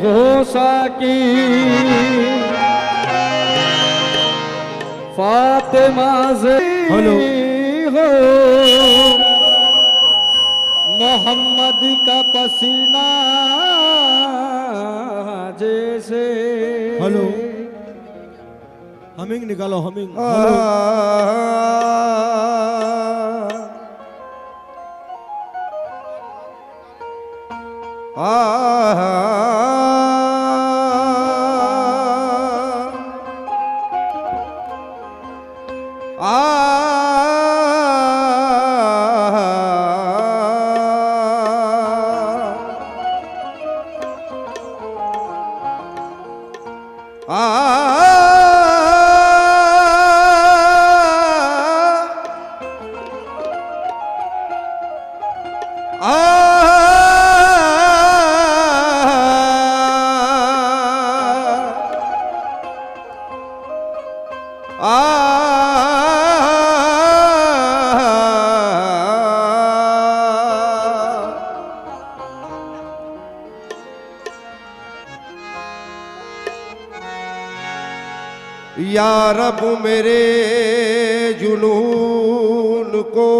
हो साकी फातिमा से हेलो हो मोहम्मद का पसीना जैसे। हेलो हमिंग निकालो हमिंग। या रब मेरे जुनून को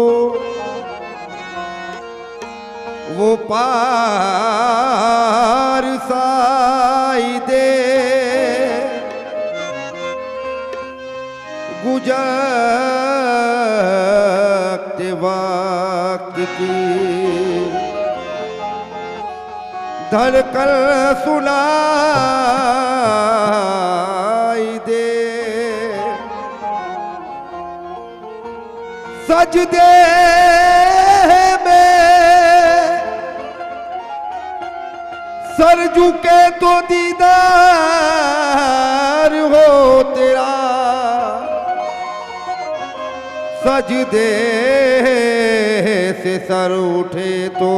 वो पार साई दे, गुजरते वक्त की धड़कन सुनाई दे। सजदे में सर झुके तो दीदार हो तेरा, सजदे से सर उठे तो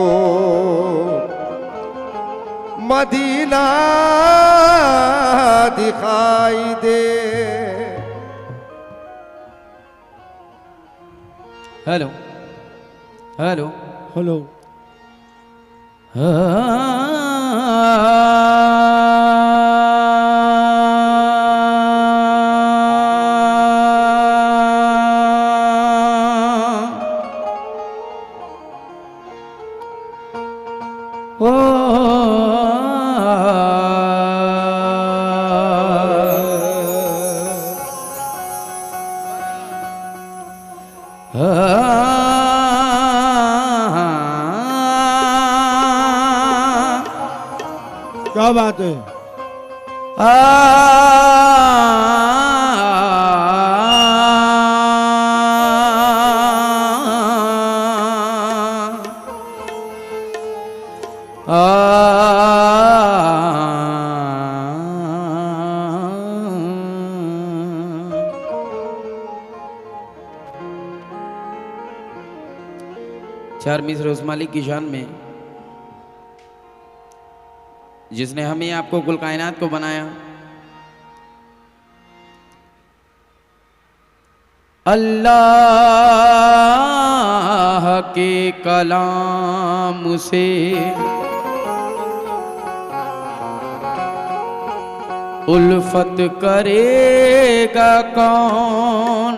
मदीना दिखाई दे। हेलो हेलो हेलो क्या बात है। चार मिसर उस मालिक की शान में जिसने हमें आपको कुल कायनात को बनाया। अल्लाह के कलाम से उल्फत करेगा कौन।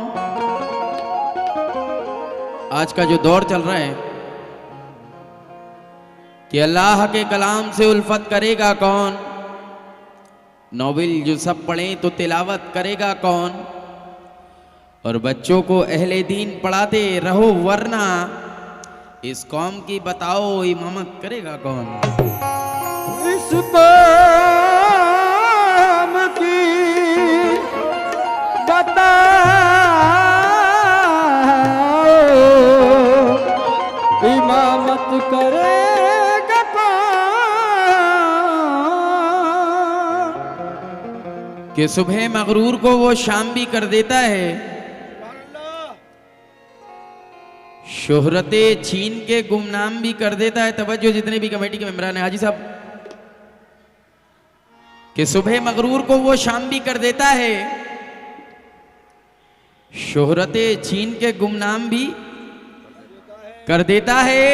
आज का जो दौर चल रहा है कि अल्लाह के कलाम से उल्फत करेगा कौन, नोवेल जो सब पढ़ें तो तिलावत करेगा कौन, और बच्चों को अहले दीन पढ़ाते रहो वरना इस कौम की बताओ इमामत करेगा कौन। इस कौम की बताओ इमामत करेगा कौन। कि सुबह मगरूर को वो शाम भी कर देता है, शोहरते छीन के गुमनाम भी कर देता है। तवज्जो जितने भी कमेटी के मेंबरान हैं, हाजी साहब, कि सुबह मगरूर को वो शाम भी कर देता है, शोहरते छीन के गुमनाम भी कर देता है,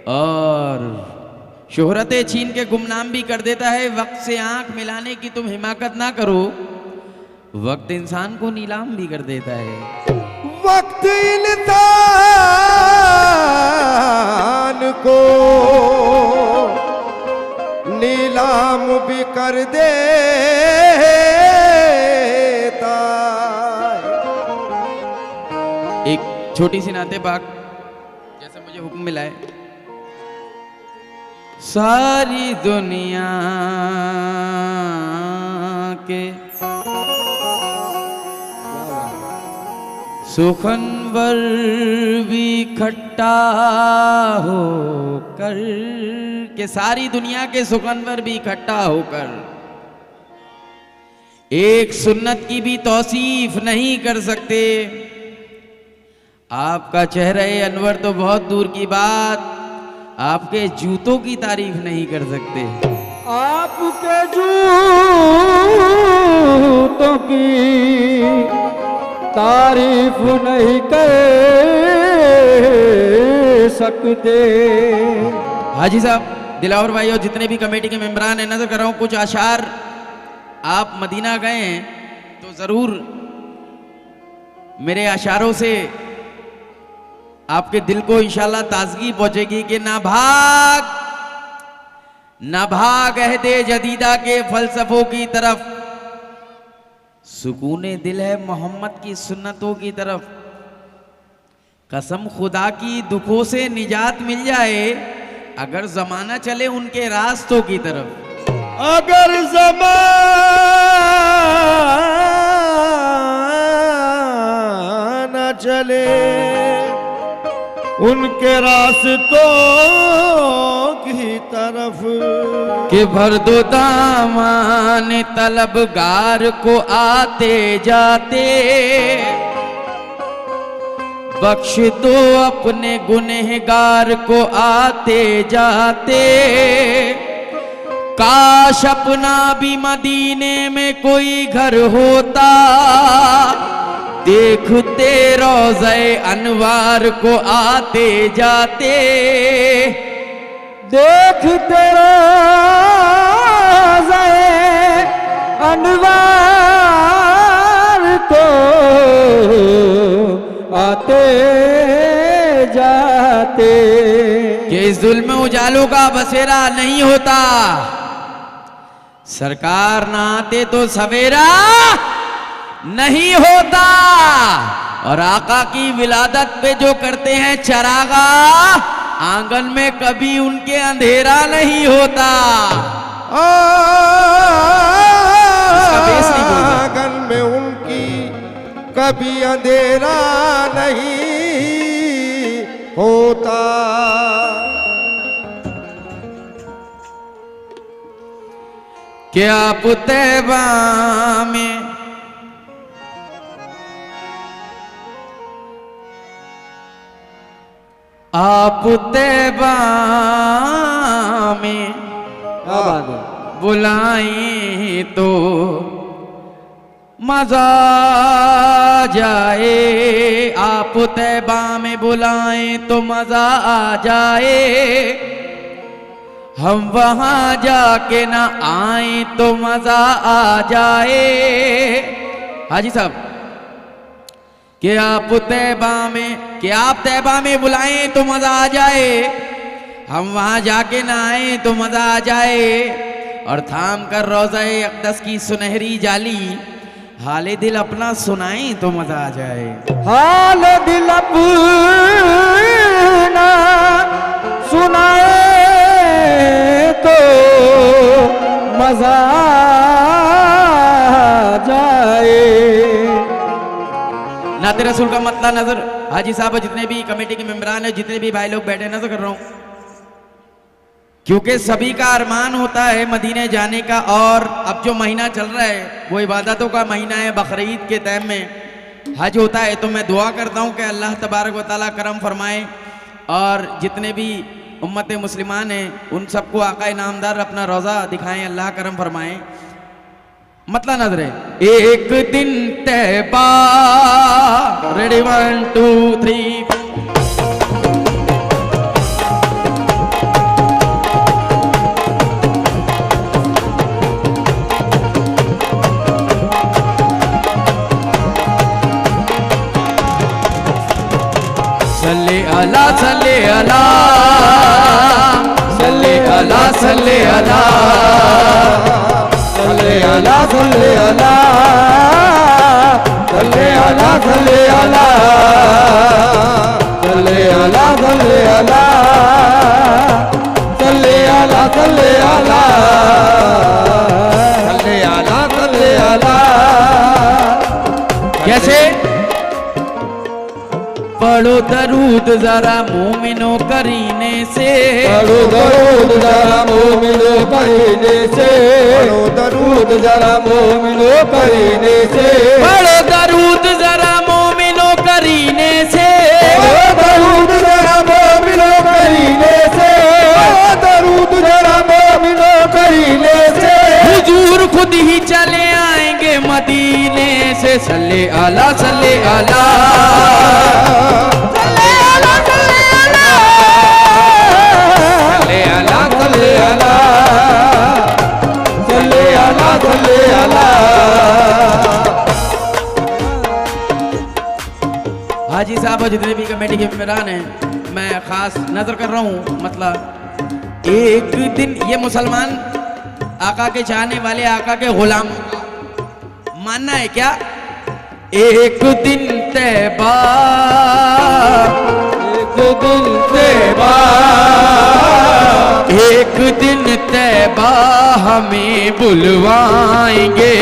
और शोहरतें छीन के गुमनाम भी कर देता है। वक्त से आंख मिलाने की तुम हिमाकत ना करो, वक्त इंसान को नीलाम भी कर देता है। वक्त इंसान को नीलाम भी कर देता है। एक छोटी सी नाते पाक जैसे मुझे हुक्म मिला है, सारी दुनिया के सुखनवर भी खट्टा होकर, के सारी दुनिया के सुखनवर भी इकट्ठा होकर एक सुन्नत की भी तौसीफ नहीं कर सकते। आपका चेहरे अनवर तो बहुत दूर की बात, आपके जूतों की तारीफ नहीं कर सकते। आपके जूतों की तारीफ नहीं कर सकते। हाजी साहब, दिलावर भाई और जितने भी कमेटी के मेंबरान हैं, नजर कर रहा हूं कुछ आशार। आप मदीना गए हैं तो जरूर मेरे आशारों से आपके दिल को इंशाल्लाह ताजगी पहुंचेगी कि ना भाग अहदे जदीदा के फलसफों की तरफ, सुकूने दिल है मोहम्मद की सुन्नतों की तरफ। कसम खुदा की दुखों से निजात मिल जाए अगर जमाना चले उनके रास्तों की तरफ। अगर ज़माना चले उनके रास्तों की तरफ, कि भर दो दामान तलबगार को आते जाते, बख्श दो अपने गुनहगार को आते जाते। काश अपना भी मदीने में कोई घर होता, देखते रोज़े अनवार को आते जाते। देखते रोज़े अनवार को आते जाते। कि इस जुल्म उजालों का बसेरा नहीं होता, सरकार ना आते तो सवेरा नहीं होता। और आका की विलादत पे जो करते हैं चरागा, आंगन में कभी उनके अंधेरा नहीं होता। आंगन में उनकी कभी अंधेरा नहीं होता। क्या तैबा में आप तैबा में बुलाएं तो मजा जाए, आप तैबा में बुलाएं तो मजा आ जाए। हम वहां जाके ना आए तो मजा आ जाए। हाजी साहब, कि आप तैबा में बुलाएं तो मजा आ जाए, हम वहां जाके ना आए तो मजा आ जाए। और थाम कर रोज़े अक़दस की सुनहरी जाली, हाले दिल अपना सुनाएं तो मजा आ जाए। हाल दिल अपना सुनाए तो मजा आ जाए। नाते रसूल का मतला नजर हाजी साहब, जितने भी कमेटी के मेंबरान हैं, जितने भी भाई लोग बैठे नजर कर रहा हूं, क्योंकि सभी का अरमान होता है मदीने जाने का। और अब जो महीना चल रहा है वो इबादतों का महीना है। बकरीद के टाइम में हज होता है, तो मैं दुआ करता हूं कि अल्लाह तबारक व तआला करम फरमाए और जितने भी उम्मत मुस्लिमान हैं उन सबको आका नामदार अपना रोज़ा दिखाएं, अल्लाह करम फरमाए। मतलब नजरे एक दिन तैबा, रेडी 1 2 3। अला सल्ले अला सल्ले अला सल्ले अला सल्ले अला सल्ले अला सल्ले अला सल्ले अला सल्ले अला सल्ले अला सल्ले अला सल्ले अला सल्ले अला सल्ले अला। कैसे? पढ़ो दरूद जरा मोमिनो करीने से, पढ़ो दरूद जरा मोमिनो करीने से, पढ़ो दरूद जरा मोमिनो करीने से, पढ़ो दरूद जरा मोमिनो करीने से, पढ़ो दरूद जरा मोमिनो करीने से, पढ़ो दरूद जरा मोमिनो करीने से। हुजूर खुद ही चले आएंगे मदीने से। सल्ले अला सल्ले अला सल्ले अला सल्ले अला सल्ले अला सल्ले अला सल्ले अला सल्ले अला। हाजी साहब और जितने भी कमेटी के मेहमान हैं, मैं खास नजर कर रहा हूँ। मतलब एक दिन ये मुसलमान आका के चाहने वाले, आका के गुलाम मानना है क्या? एक दिन तैबा, एक दिन तैबा, एक दिन तैबा हमें बुलवाएंगे,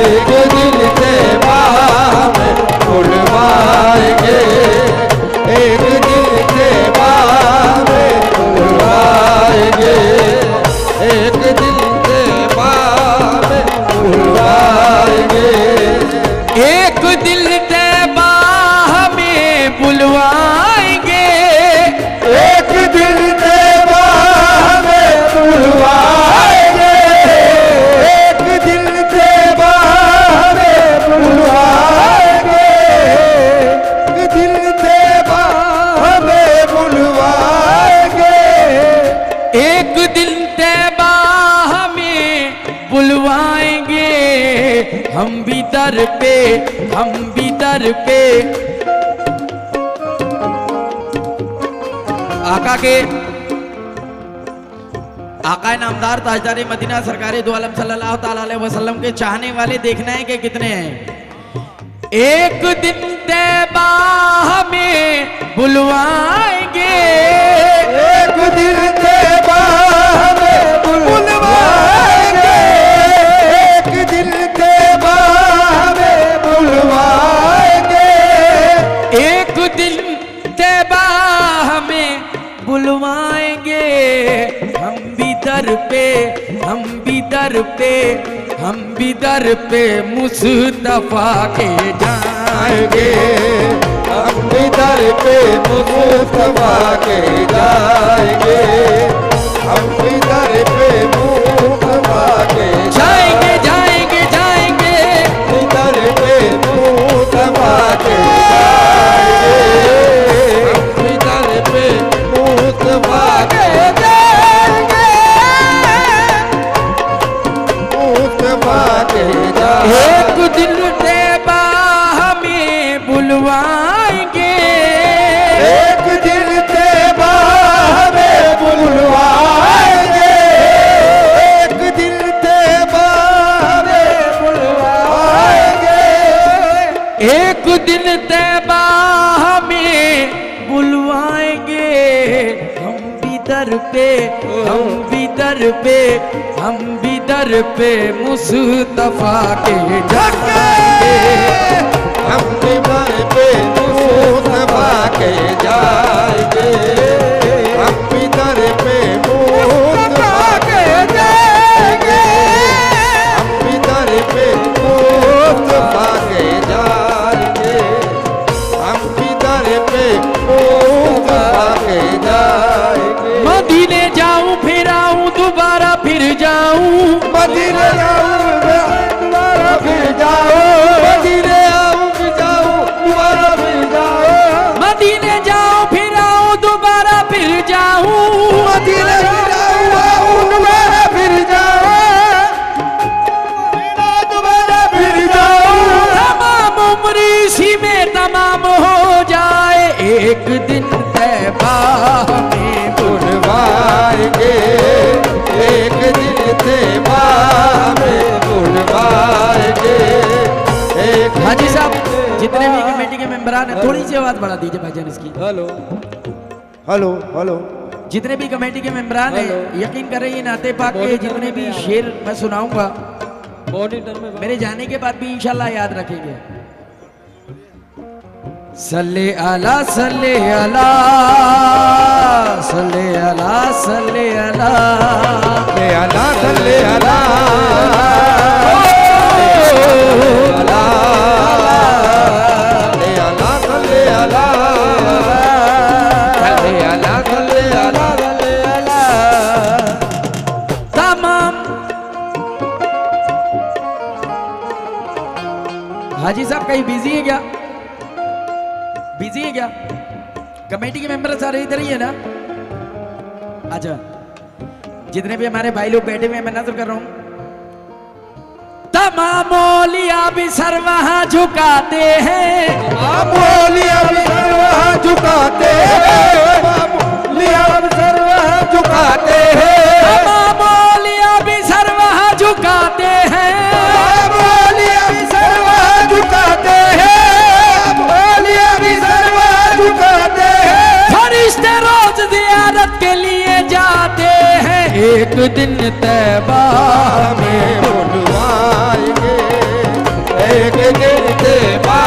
एक दिन तैबा हमें बुलवाएंगे, एक दिन तैबा हमें बुलवाएंगे, एक दिन तैबा हमें बुलवाएंगे, एक दिल तैबा हमें बुलवाएंगे, एक दिन तैबा हमें बुलवाएंगे, एक दिन तैबा हमें बुलवाएंगे, एक दिन तैबा हमें बुलवाएंगे, एक दिन तैबा हमें बुलवाएंगे। हम भी दर पे, हम भी दर पे आका के, आका नामदार ताजदार मदीना सरकार दो आलम सल्लल्लाहु ताला अलैहि वसल्लम के चाहने वाले देखना है कि कितने हैं। एक दिन तैबा हमें बुलवाएंगे, एक दिन तैबा हमें बुलवाएंगे, एक दिन तैबा हमें बुलवाएंगे, एक दिन तैबा हमें बुलवाएंगे। हम भी दर पे, हम भी दर पे, हम भी दर पे मुस्तफा के जाएंगे, हम भी दर पे मुस्तफा के जाएंगे, हम भी दर पे मुस्तफा के जाएंगे जाएंगे जाएंगे, दर पे मुस्तफा के जाएंगे, हम भी दर पे मुस्तफा के जाएंगे, मुस्तफा के जाएंगे। एक दिन तैबा हमें बुलवाएंगे, एक दिन तैबा हमें बुलवाएंगे, एक दिन तैबा हमें बुलवाएंगे, एक दिन तैबा हमें बुलवाएंगे। हम भी दर पे, हम भी दर पे, हम भी दर पे मुस्तफा के जाएंगे, हम भी दर पे मुस्तफा के जाएंगे, हम भी दर पे मुस्तफा के जाएंगे, हम भी दर पे मुस्तफा के जाएंगे, हम भी दर पे मुस्तफा के जाएंगे। मदीने जाऊं फिर आऊं दोबारा फिर जाऊं, मदीने जाऊं दोबारा फिर जाऊं, मदीने आऊं फिर जाऊं दोबारा फिर जाऊं, मदीने जाऊं फिर आऊं दोबारा फिर जाऊं, मदीने जाऊं दोबारा फिर जाऊं, दोबारा फिर जाऊं। तमाम उम्र इसी में तमाम हो जाए, एक दिन जितने भी कमेटी के मेंबरान हैं थोड़ी सी आवाज बढ़ा दीजिए भाईजान इसकी। हेलो हेलो हेलो जितने भी कमेटी के मेंबरान हैं यकीन करें ये नाते पाक के जितने भी शेर मैं सुनाऊंगा मॉनिटर में मेरे जाने के बाद भी इंशाल्लाह याद रखेंगे। सल्ले अला सल्ले अला सल्ले अला सल्ले अला ले अला ले अला ले अला ले अला ले अला ले अला तमाम हाजी साहब कहीं बिजी है क्या? बिजी है क्या? कमेटी के मेंबर सारे इधर ही है ना? अच्छा जितने भी हमारे भाई लोग बैठे हुए हैं मैं नजर कर रहा हूं। तमाम औलिया भी सर वहां झुकाते हैं, बोलिया भी सर वहाँ झुकाते लिया भी सर वहाँ झुकाते हैं तमाम औलिया भी सर वहां झुकाते हैं, बोलिया भी सर वहाँ झुकाते हैं बोलिया भी सर वहाँ झुकाते हैं फरिश्ते रोज जियारत के लिए जाते हैं। एक दिन तैबा हमें बुलवाएंगे एक दिन तेबा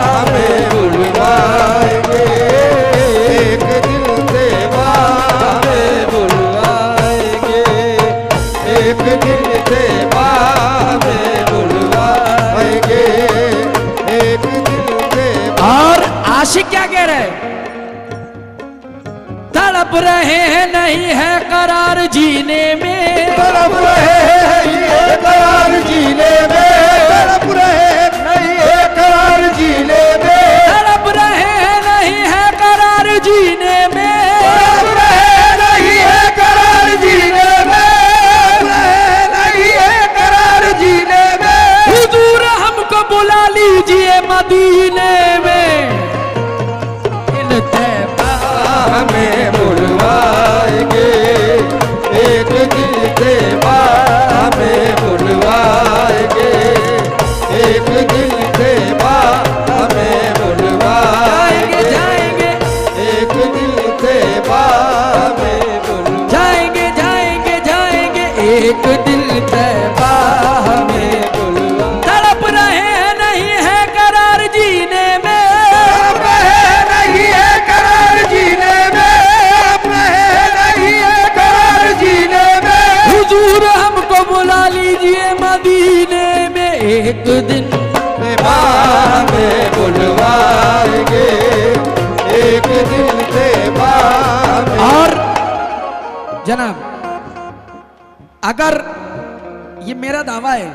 हमें बुलवाएंगे एक दिन तेबा हमें बुलवाएंगे एक दिन तेबा हमें बुलवाएंगे एक दिन तेबा और आशिक क्या कह रहे हैं? तड़प रहे हैं नहीं है करार जीने में, तड़प रहे हैं ये करार जीने में तड़प रहे हैं नहीं है करार जीने में तड़प रहे हैं नहीं है करार जीने में, तड़प रहे नहीं है करार जीने में रहे नहीं है करार जीने में हुजूर हमको बुला लीजिए मदीने में। इन तैबा हमें बुलवाएंगे एक दिन तेबा हमें बुलवाएंगे एक दिन तेबा हमें बुलवाएंगे जाएंगे एक दिन तेबा हमें बुलवाएंगे जाएंगे जाएंगे जाएंगे एक दिन तैबा हमें तड़प रहे हैं नहीं है करार जीने में, तड़प रहे नहीं है करार जीने में तड़प रहे नहीं है करार जीने में हुजूर हमको बुला लीजिए मदीने में। एक दिन तेबा हमें बुलवाएंगे एक दिन तेबा हमें और जनाब अगर ये मेरा दावा है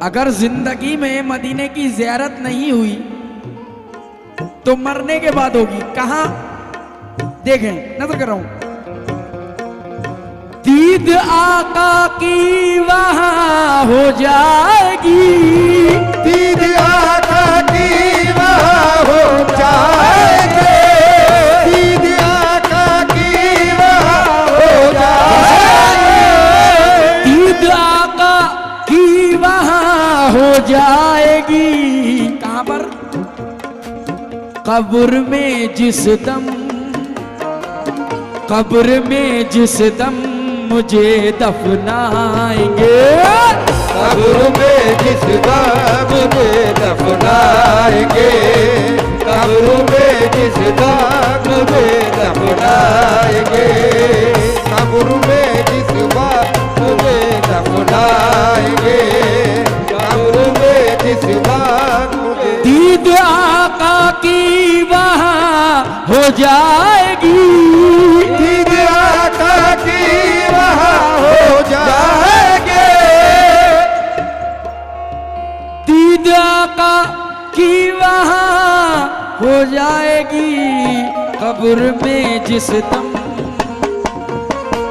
अगर जिंदगी में मदीने की ज़ियारत नहीं हुई तो मरने के बाद होगी। कहां? देखें नजर कर रहा हूं। दीद आका की वहां हो जाएगी, दीद आका की वहाँ हो जाएंगे दीद आका की वहाँ हो जाएंगे ईद आका की वहां हो जाएगी। कहां पर? कब्र में जिस दम कब्र में जिस दम मुझे दफनाएंगे, कब्र में जिस दम मुझे दफनाएंगे कब्र में जिस दम मुझे दफनाएंगे कब्र में जिस दम मुझे दफनाएंगे कब्र में जिस दम मुझे दीद आका की वहां हो जाएगी, दीद आका की वहाँ हो जाएंगे दीद आका की वहां हो जाएगी। कब्र में जिस दम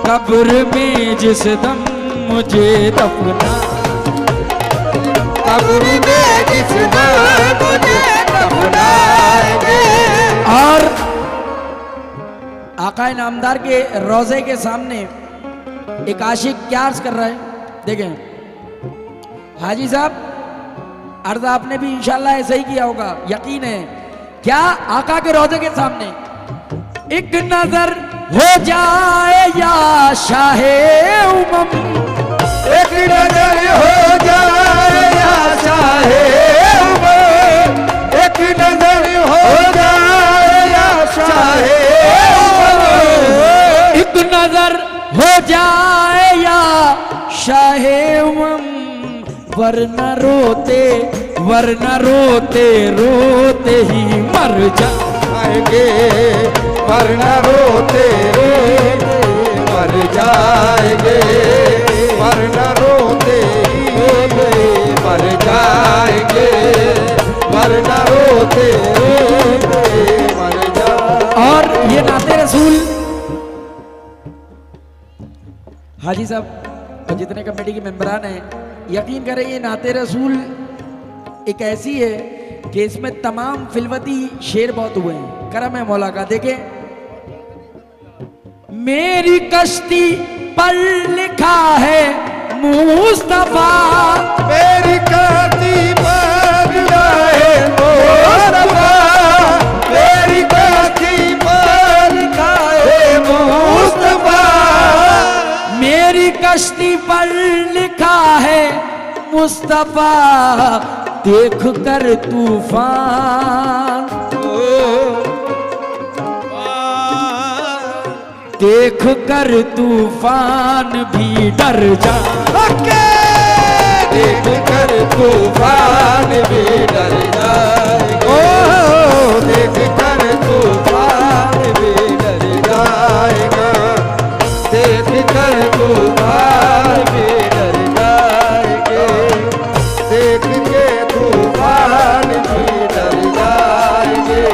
कब्र में जिस दम मुझे दफना कब्र में जिस दम मुझे दफनाएंगे और आका नामदार के रोजे के सामने एक आशिक क्या अर्ज कर रहा है? देखें हाजी साहब अर्ज आपने भी इंशाल्लाह ऐसा ही किया होगा, यकीन है। क्या आका के रोजे के सामने एक नजर हो जाए या शाहे उमम, एक नजर हो जाए या शाहे उमर, एक नजर हो जाए या शाहे उमर, एक नजर हो जाए या शाहे उमम, वरना रोते रोते ही मर जाएंगे, वरना रोते रोते मर जाएंगे, वरना रोते रोते मर जाएंगे, वरना रोते रोते मर जाएंगे। और ये नाते रसूल हाजी साहब और जितने कमेटी के मेंबरान हैं, यकीन करें ये नाते रसूल एक ऐसी है कि इसमें तमाम फिलवती शेर बहुत हुए हैं। करम है मौला का। देखें, मेरी कश्ती पर लिखा है मुस्तफा, मेरी कश्ती पर लिखा है मुस्तफा, मेरी कश्ती पर लिखा है मुस्तफा, मेरी कश्ती पर लिखा है मुस्तफा, देख कर तूफान, देख कर तूफान भी डर जा, देख कर तूफान भी डर जाएगा, ओ देख कर तूफान भी डर जाएगा, देख कर तूफान भी डर जाएंगे, देख के तूफान भी डर जाएंगे,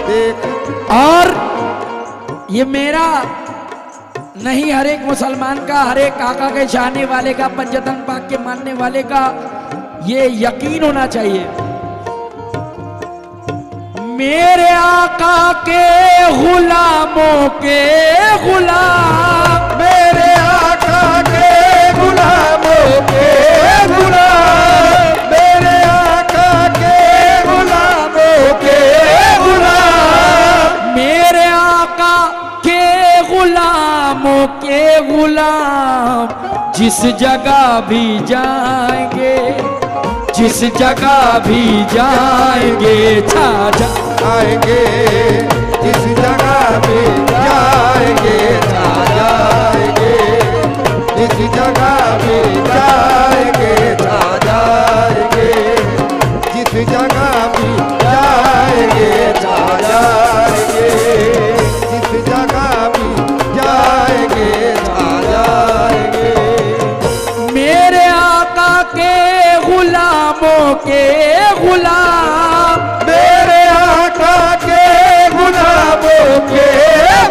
देख। और ये मेरा नहीं, हर एक मुसलमान का, हर एक आका के चाहने वाले का, पंजतन पाक के मानने वाले का ये यकीन होना चाहिए। मेरे आका के गुलामों के गुलाम, मेरे आका के गुलामों के गुलाम, मेरे आका के गुलामों के गुलाम, मेरे आका के गुलामों के गुलाम, जिस जगह भी जाएंगे, जिस जगह भी जाएंगे छा जाएंगे, जिस जगह भी जाएंगे छा जाएंगे, जिस जगह भी जाएंगे छा जाएंगे, जिस जगह भी जाएंगे छा जाएंगे, जिस जगह भी जाएंगे छा जाएंगे। मेरे आका के गुलामों के गुलाम, मेरे आका के गुलामों के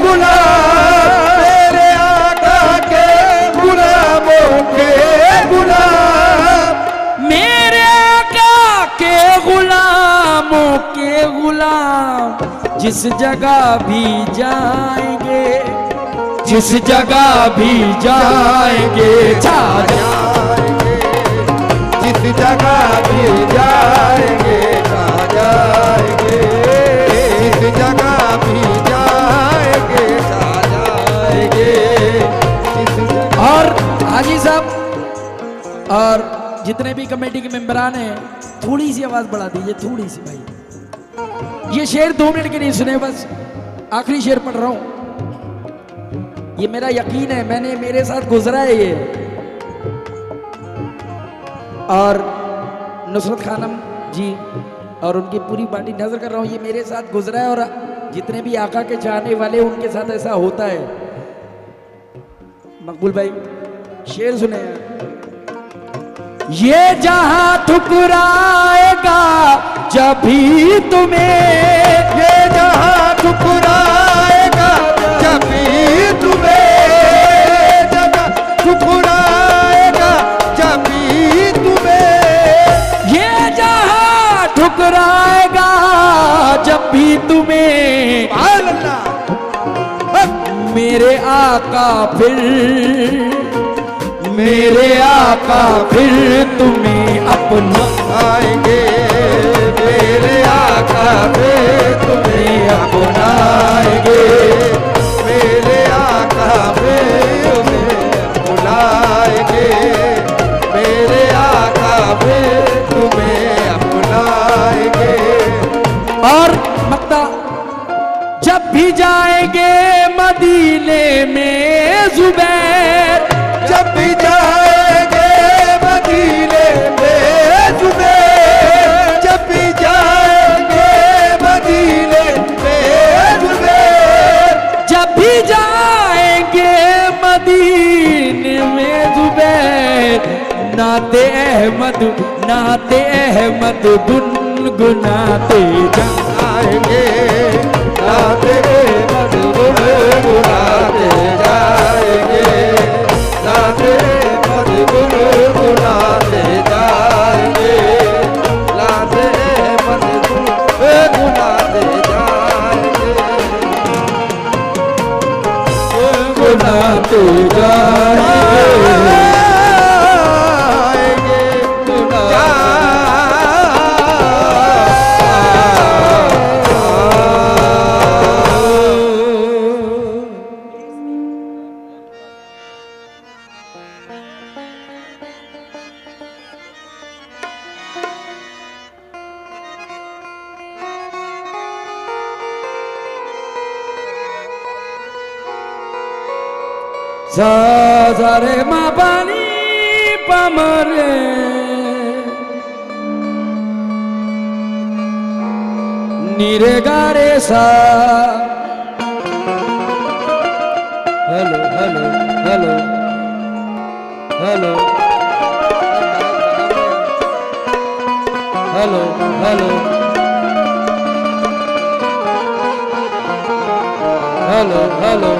गुलाम, मेरे आका के गुलामों के गुलाम, मेरे आका के गुलामों के गुलाम, जिस जगह भी जाएंगे, जिस जगह भी जाएंगे छा जाएंगे, जिस जगह भी जाएंगे छा जाएंगे, जिस जगह भी जाएंगे छा जाएंगे, जिस जगह। और हाजी साहब और जितने भी कमेटी के मेंबरान हैं, थोड़ी सी आवाज बढ़ा दीजिए, थोड़ी सी भाई। ये शेर 2 मिनट के नहीं सुने, बस आखिरी शेर पढ़ रहा हूं। ये मेरा यकीन है, मैंने मेरे साथ गुजरा है ये। और नुसरत खानम जी और उनकी पूरी पार्टी नजर कर रहा हूं, ये मेरे साथ गुजरा है और जितने भी आका के चाहने वाले उनके साथ ऐसा होता है। मकबूल भाई शेर सुने हैं। ये जहां ठुकराएगा जब भी तुम्हें, ये जहां ठुकराएगा जब भी तुम्हें, जगह ठुकराएगा जब भी तुम्हें, ये जहां ठुकराएगा जब भी तुम्हें, मेरे आका फिर, मेरे आका फिर तुम्हें अपना आएंगे मेरे आका वे तुम्हें अपनाएंगे मेरे आका वे तुम्हें बुलाएंगे मेरे आका वे तुम्हें अपनाएंगे। और मक्ता जब भी जाएंगे मदीने में जुबैर जब भी जाएंगे मदीने में जुबैर जब भी जाएंगे मदीने में जुबैर जब भी जाएंगे मदीने में जुबैर नाते अहमद गुनगुनाते जाएंगे नाते अहमद गुनगुनाते जाएंगे नाते अहमद गुनगुनाते जाएंगे नाते अहमद गुनगुनाते जाएंगे गुनगुनाते जाएंगे। सा रे मा पानी पमरे नीरे गारे सा hello hello hello hello hello hello hello hello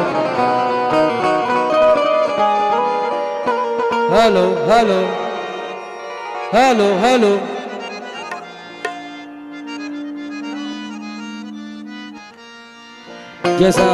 hello hello hello hello जैसा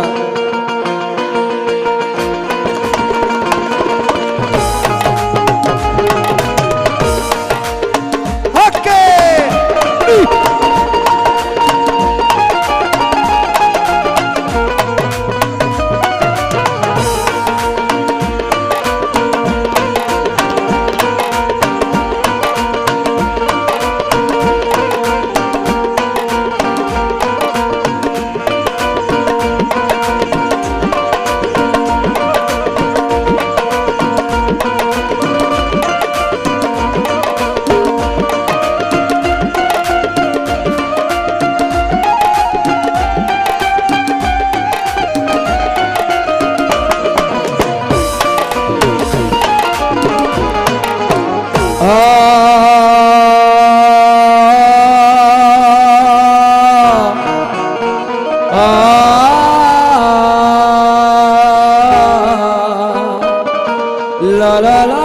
la la la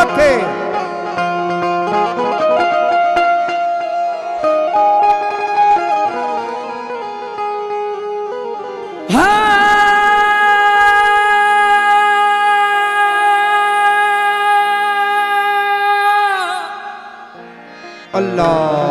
okay Allah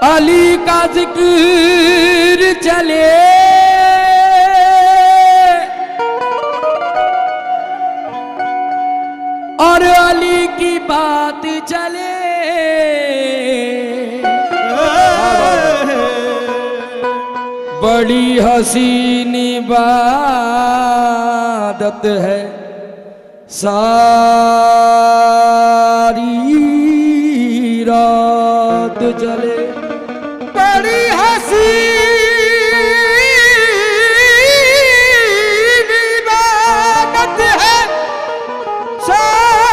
Ali का जिक्र चले चले बड़ी हसीन इबादत है सारी रात चले बड़ी हसीन इबादत है सारी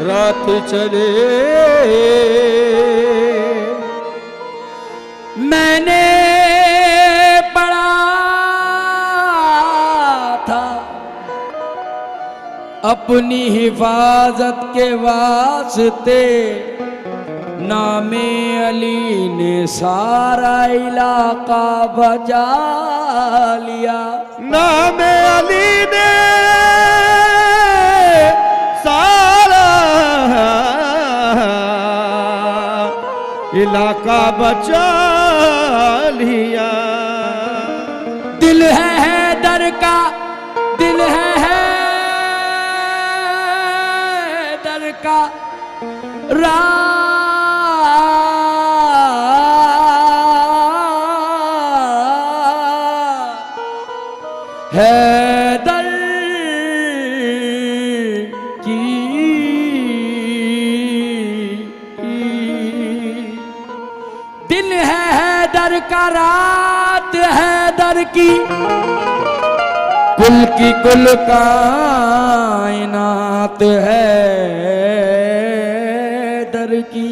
रात चले। मैंने पढ़ा था अपनी हिफाजत के वास्ते नामे अली ने सारा इलाका बजा लिया। नाम अली ने सारा इलाका बचा लिया। दिल है हैदर का, दिल है हैदर का हैदर की दिन है हैदर का, रात हैदर की, कुल की कुल कायनात हैदर की।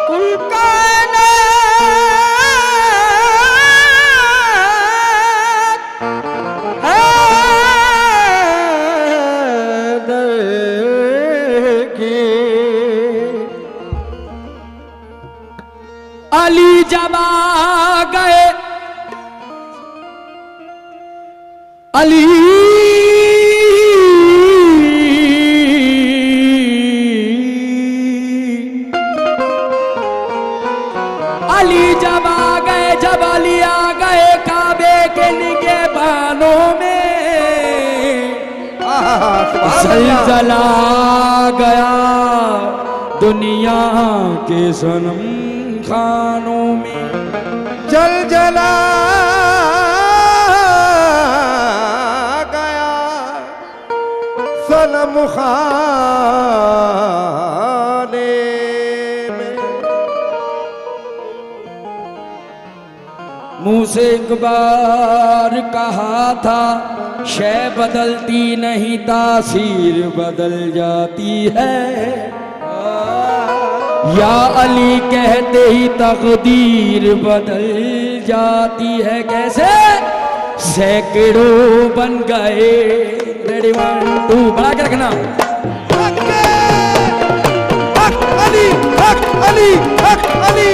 कुल कायनात हैदर की। अली जब आ गए, अली अली जब आ गए, जब अली आ गए काबे के निगहबानों में ज़लज़ला गया दुनिया के सनम खानों में। जलजला गया सनम खाने में। मुंह से एक बार कहा था शय बदलती नहीं तासीर बदल जाती है। या अली कहते ही तकदीर बदल जाती है। कैसे? सैकड़ों बन गए। रेडी 1 2 बड़ा के रखना। हक अली, हक अली, हक अली।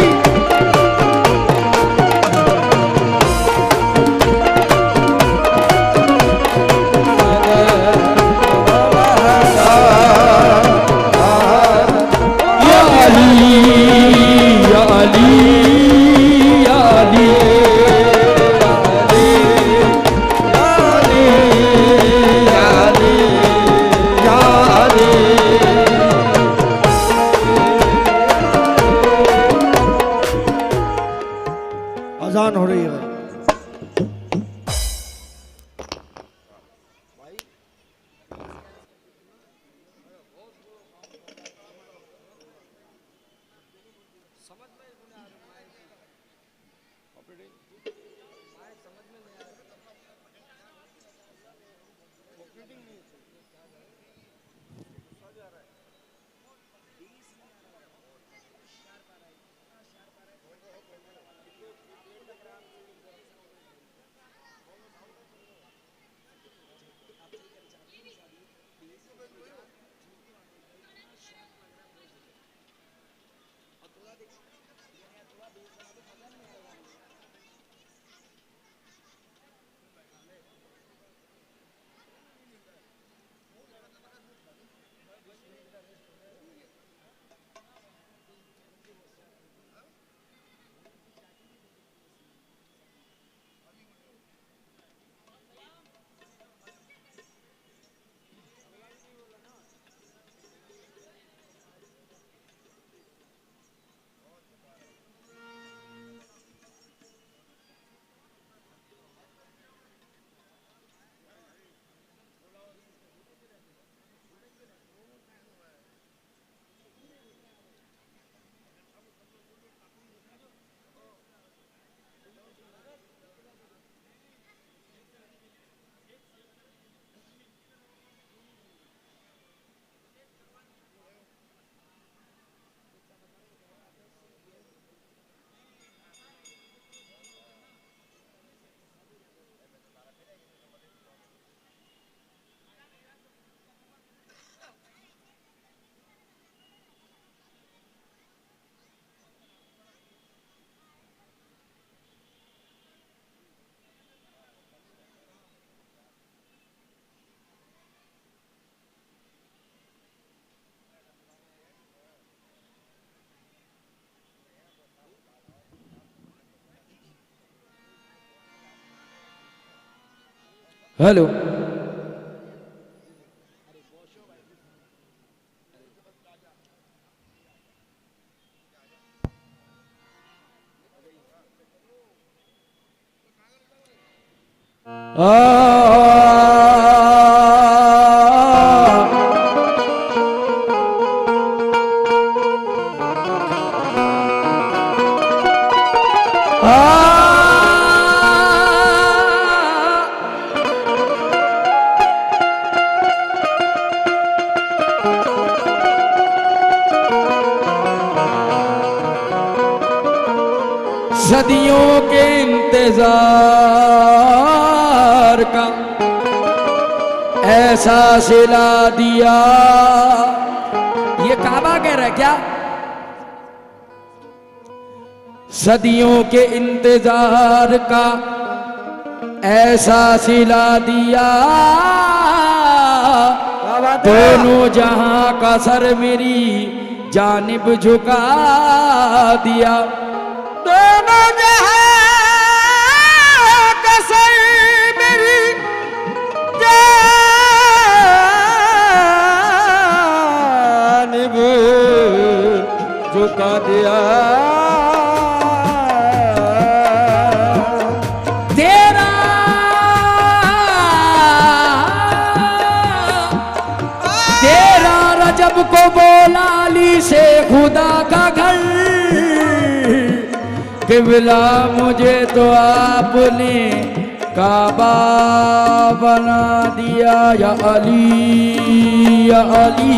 हेलो सदियों के इंतजार का ऐसा सिला दिया। ये काबा कह रहा है क्या? सदियों के इंतजार का ऐसा सिला दिया, दोनों जहां का सर मेरी जानिब झुका दिया। दोनों जहां का सर मेरी जानिब झुका दिया। तेरा रजब को बोला अली से खुदा का घर, किबला मुझे तो आपने काबा बना दिया। या अली या अली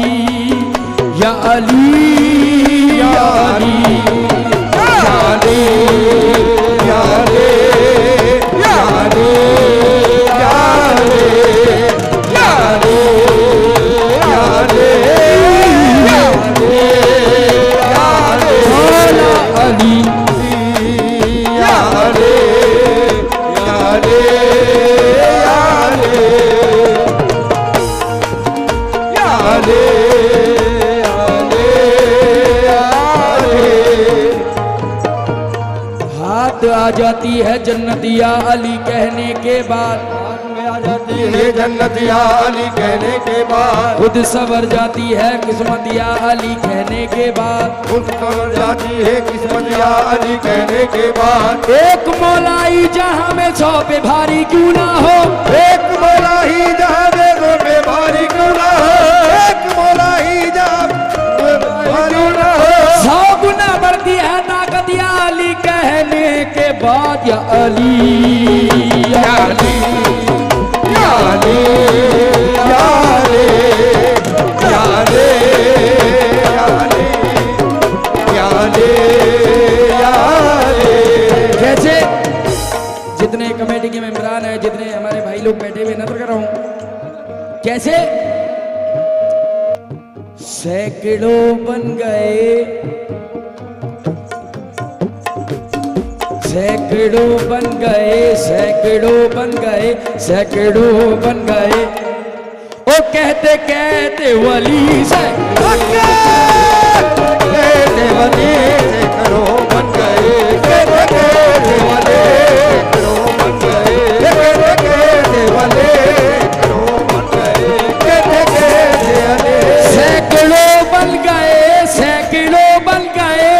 या अली या अली या अली या अली या अली या अली या अली या अली या अली आ जाती है जन्नत या अली कहने के बाद, में आ जाती है जन्नत या अली कहने के बाद, खुद सवर जाती है किस्मत या अली कहने के बाद, खुद सवर जाती है किस्मत या अली कहने के बाद। एक मौलाई जहां में 100 पे भारी क्यों ना हो, एक मौला ही जहां में 100 पे भारी क्यों ना हो, एक मौला ही जहां में भारी ना हो। 100 गुना बढ़ती है ताकत या अली कहने के बाद। या अली या अली या अली या अली या अली या अली या अली या अली। जैसे जितने कमेटी के मेंबरान हैं, जितने हमारे भाई लोग बैठे हुए नजर कर रहा हूं, कैसे सैकड़ों बन गए, सैकड़ों बन गए, सैकड़ों बन गए, सैकड़ों बन गए। ओ कहते कहते वली से कहते वली सैकड़ों बन गए, कहते कहते वली सैकड़ों बन गए, कहते कहते वली सैकड़ों बन गए, कहते कहते वली सैकड़ों बन गए, सैकड़ों बन गए,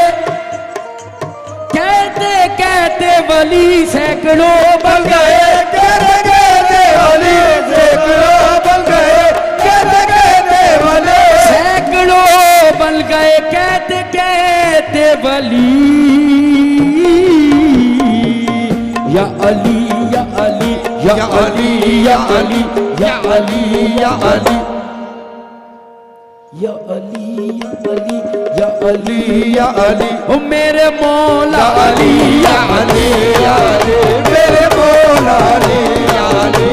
कहते कहते वली सैकड़ों बन गए, कहते कहते वली सैकड़ों बन गए, कहते कहते वली सैकड़ों बन गए, कहते कहते वली। या अली या अली या अली या अली या अली या अली या अली या अली या अली या अली ओ मेरे मौला अली या अली या अली मेरे मौला अली या अली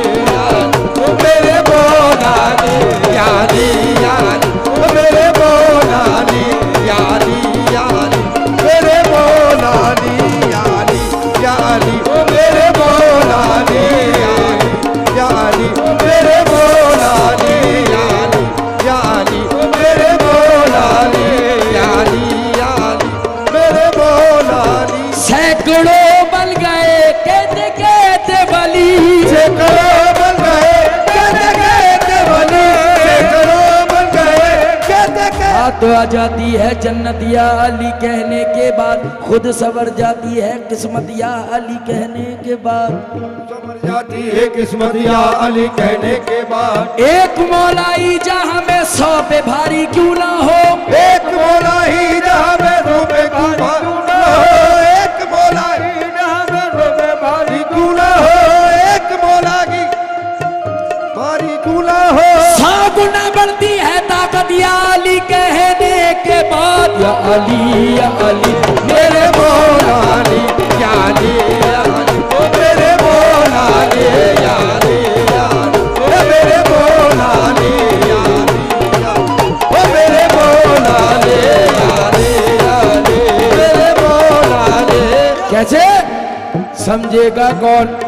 ओ मेरे मौला अली या अली या अली ओ मेरे मौला अली या अली या अली मेरे मौला अली या अली या अली ओ मेरे मौला अली या अली ओ मेरे मौला अली या अली या अली ओ मेरे मौला अली या अली या अली मेरे मौला अली। सैकड़ों बन गए कहते कहते वली। याद तो आ जाती है जन्नत या अली कहने के बाद, खुद सवर जाती है किस्मत या अली कहने के बाद। समझ जाती है किस्मत या अली कहने के बाद। एक मौलाई जहां में 100 पे भारी क्यों ना हो, एक मौला ही जहां में रोबे क्यों ना हो, एक मौला ही जहां में रोबे भारी क्यों ना हो, एक मौला की भारी क्यों ना हो। 100 गुना बढ़ती है ताकत या अली कहने के बाद। या अली मेरे मौला ने या अली या अली, ओ मेरे मौला ने या अली या अली, ओ मेरे मौला ने या अली या अली, ओ मेरे मौला ने या अली या अली, मेरे मौला ने। कैसे समझेगा कौन,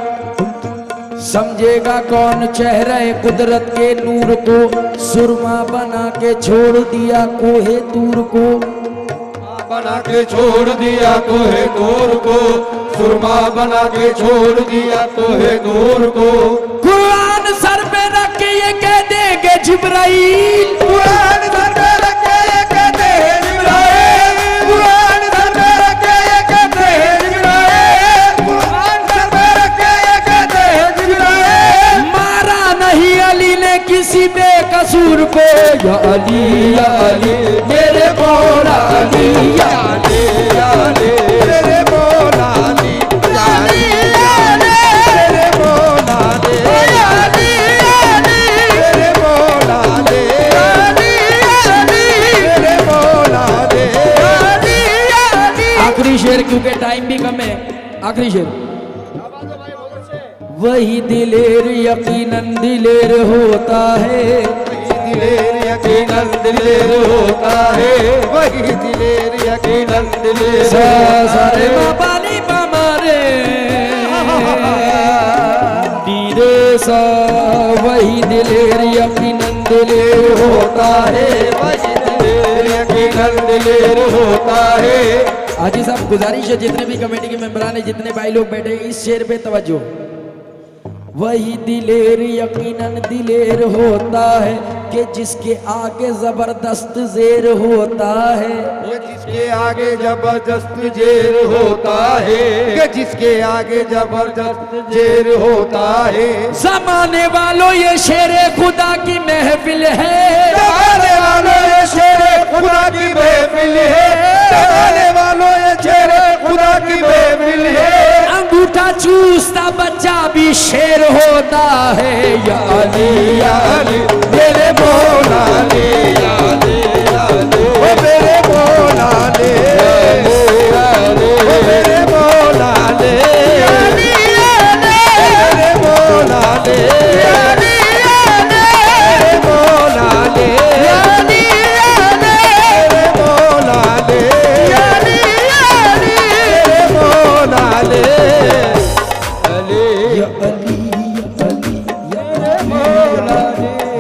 समझेगा कौन चेहरे कुदरत के नूर को, सुरमा बना के छोड़ दिया कोहे तूर को। बना के छोड़ दिया कोहे दूर को, सुरमा बना के छोड़ दिया कोहे दूर को। कुरान सर पे रख के ये कह देंगे जिब्राइल, कुरान सर पे रख के ये कहते हैं जिब्राइल, कुरान सर पे रख के ये कहते हैं जिब्राइल, कुरान सर पे रख के ये कहते हैं जिब्राइल। मारा नहीं अली ने किसी बेकसूर को। या अली मेरे मौला अली या अली या अली, मेरे मौला अली या अली या अली, मेरे मौला अली या अली या अली, मेरे मौला अली या अली या अली, मेरे मौला अली या अली या अली। आखिरी शेर क्योंकि टाइम भी कम है, आखिरी शेर। वही दिलेर यकीनन दिलेर होता है, दिलेर यकीनन दिलेर होता है, वही दिलेर यकीनन दिलेर सारे बाबाली बामारे दीरे सा। वही दिलेर यकीनन दिलेर होता है, वही दिलेर यकीनन दिलेर होता है। हाजी साहब गुजारिश है जितने भी कमेटी के मेंबरान है, जितने भाई लोग बैठे इस शेर पे तवज्जो। वही दिलेर यकीनन दिलेर होता है कि जिसके आगे जबरदस्त जेर होता है, वो जिसके आगे जबरदस्त जेर होता है, कि जिसके आगे जबरदस्त जेर होता है। जमाने वालों ये शेर खुदा की महफिल है, जमाने वालों ये शेर खुदा की महफिल है, जमाने वालों ये शेर खुदा की महफिल है। अंगूठा चूसता बच्चा भी शेर होता है। या अली या अली मेरे मौला ने या अली या अली, ओ मेरे मौला ने या अली, ओ मेरे मौला ने या अली या अली, मेरे मौला ने या अली या अली, मेरे मौला ने या अली या अली, मेरे मौला ने या अली या अली, मेरे मौला ने अली या अली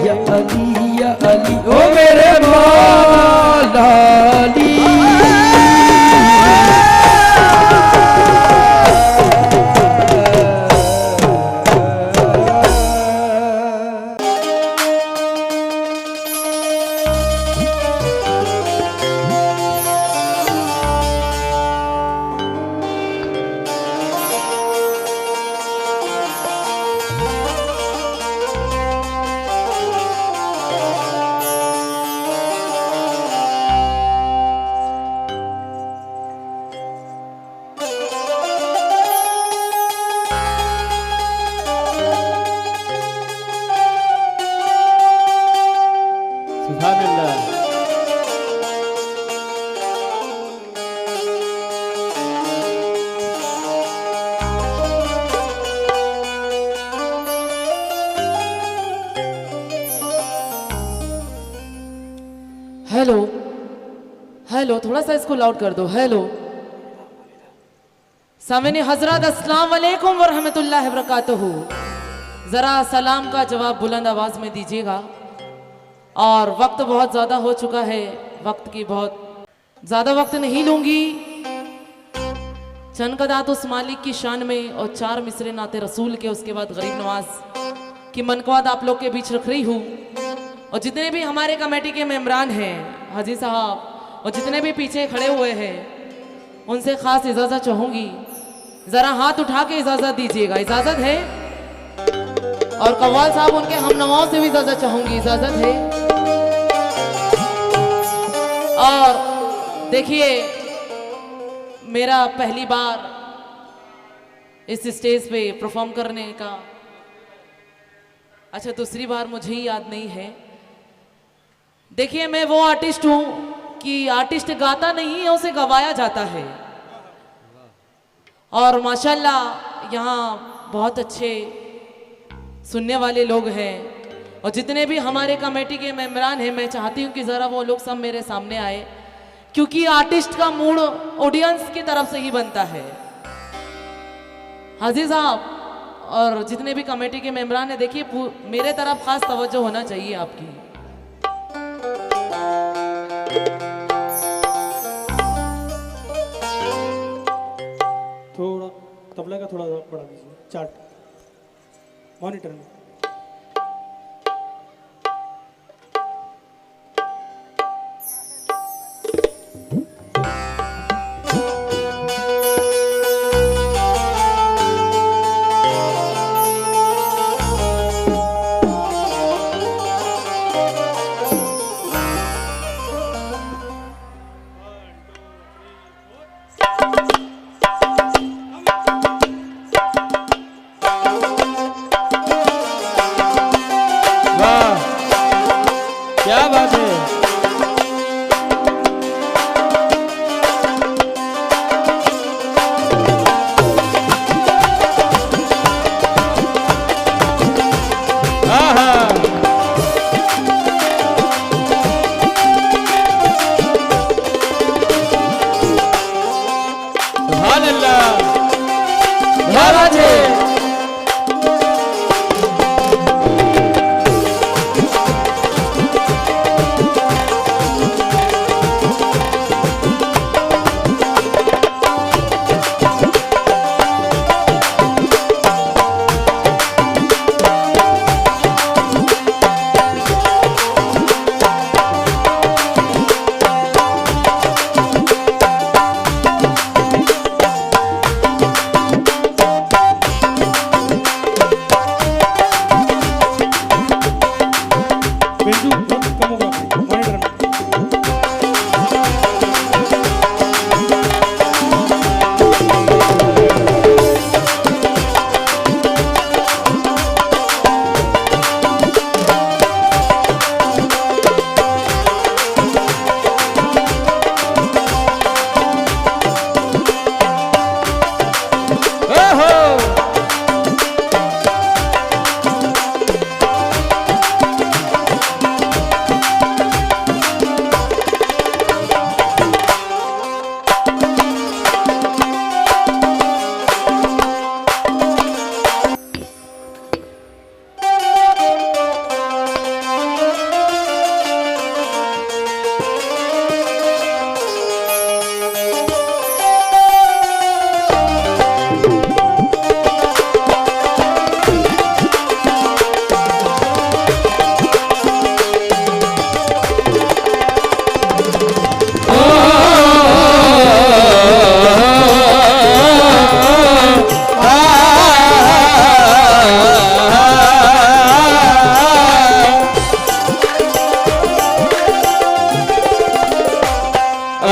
या अली या अली, ओ मेरे मौला अली। हेलो हेलो, थोड़ा सा इसको लाउड कर दो। हेलो सामने हजरत, अस्सलाम वालेकुम व रहमतुल्लाहि व बरकातहू। ज़रा सलाम का जवाब बुलंद आवाज़ में दीजिएगा। और वक्त बहुत ज़्यादा हो चुका है, वक्त की बहुत ज़्यादा वक्त नहीं लूँगी। चंद कदात उस मालिक की शान में और 4 मिसरे नाते रसूल के, उसके बाद गरीब नवाज की मनकवाद आप लोग के बीच रख रही हूँ। और जितने भी हमारे कमेटी के मेंबरान हैं, हाजी साहब, और जितने भी पीछे खड़े हुए हैं, उनसे खास इजाजत चाहूंगी, जरा हाथ उठा के इजाजत दीजिएगा, इजाजत है। और कव्वाल साहब उनके हमनवाओं से भी इजाजत चाहूंगी, इजाजत है। और देखिए, मेरा पहली बार इस स्टेज पे परफॉर्म करने का, अच्छा दूसरी बार मुझे ही याद नहीं है। देखिए, मैं वो आर्टिस्ट हूं कि आर्टिस्ट गाता नहीं है, उसे गवाया जाता है। और माशाल्लाह यहाँ बहुत अच्छे सुनने वाले लोग हैं, और जितने भी हमारे कमेटी के मेंबरान हैं, मैं चाहती हूँ कि ज़रा वो लोग सब मेरे सामने आए, क्योंकि आर्टिस्ट का मूड ऑडियंस की तरफ से ही बनता है। हाजी साहब और जितने भी कमेटी के मेंबरान हैं, देखिए मेरे तरफ खास तवज्जो होना चाहिए आपकी। थोड़ा तबला का थोड़ा बढ़ा दीजिए, चार्ट मॉनिटर में। क्या बात है। सुभान अल्लाह, क्या बात है।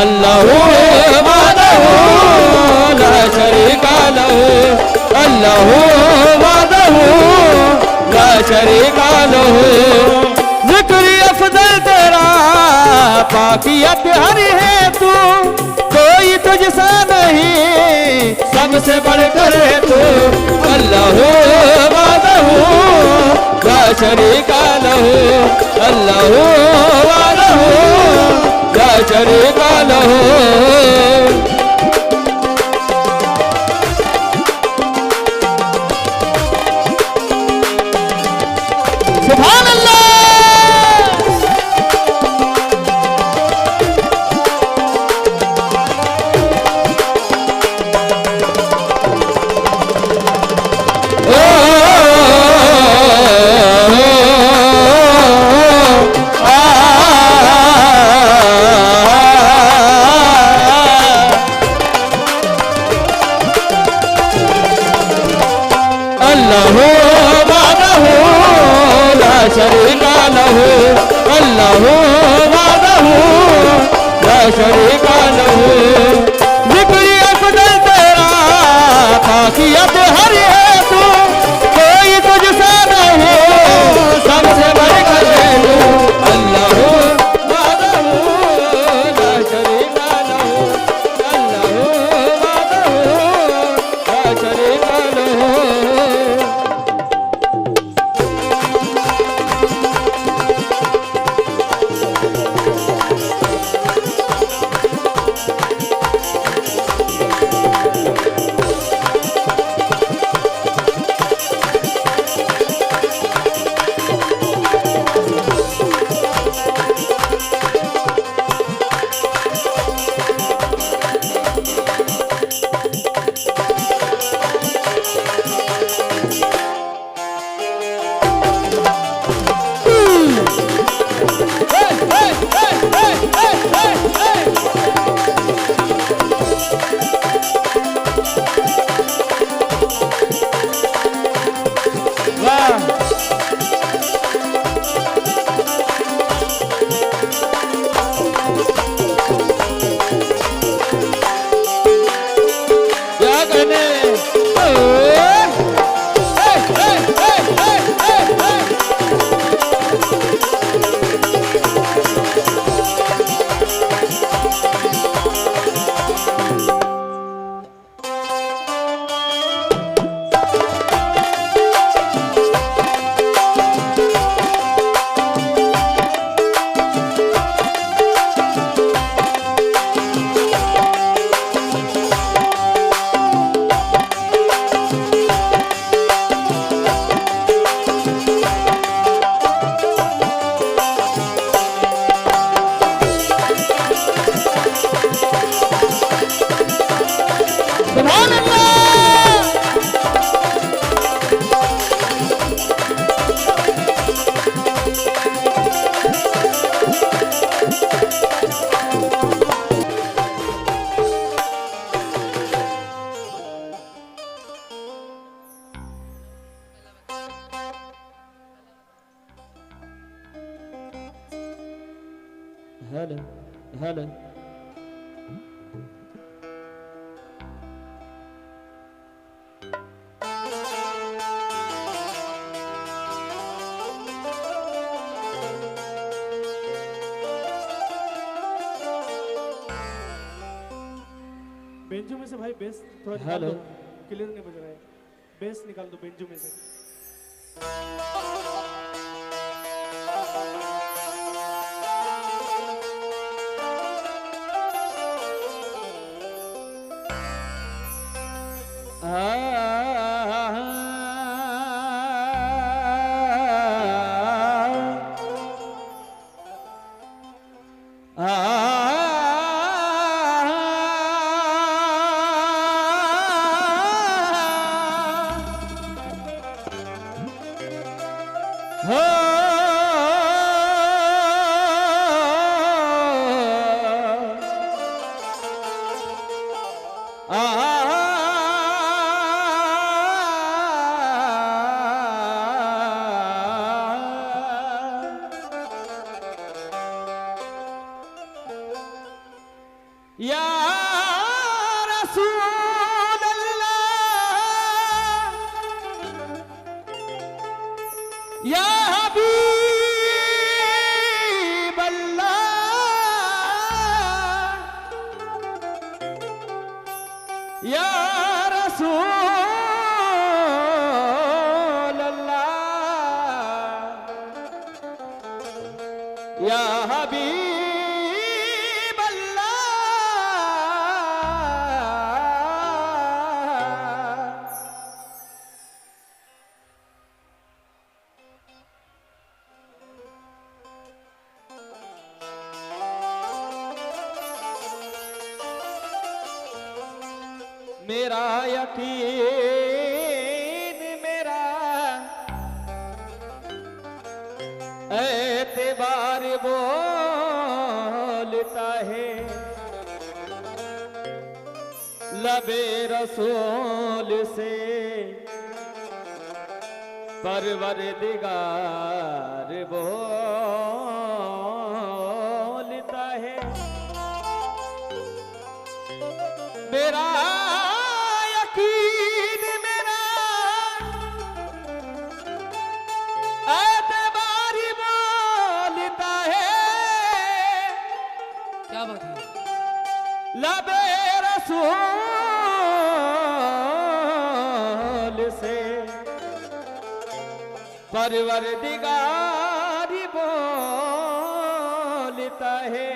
अल्लाहु वहदहु ला शरीका लहु, अल्लाहु वहदहु ला शरीका लहु। ज़िक्र अफ़ज़ल तेरा पाकिया प्यारी है तू, कोई तुझसा नहीं सबसे बढ़कर है तू। अल्लाहु वहदहु ला शरीका लहु, अल्लाहु वहदहु ला शरीका लहु। सुभान अल्लाह। हेलो हेलो बेंजो में से भाई बेस थोड़ा निकाल हेलो। दो, क्लियर नहीं बज रहा है। बेस निकाल दो बेंजो में से। या रसूल अल्लाह या हबीब अल्लाह या रसूल अल्लाह या हबीब मेरा यकीन मेरा एतबार बोलता है लबे रसूल से परवरदिगार बोलता है मेरा यकीन मेरा एतबारी बोलता है क्या बात है। लबे रसूल से परवरदिगारी बोलता है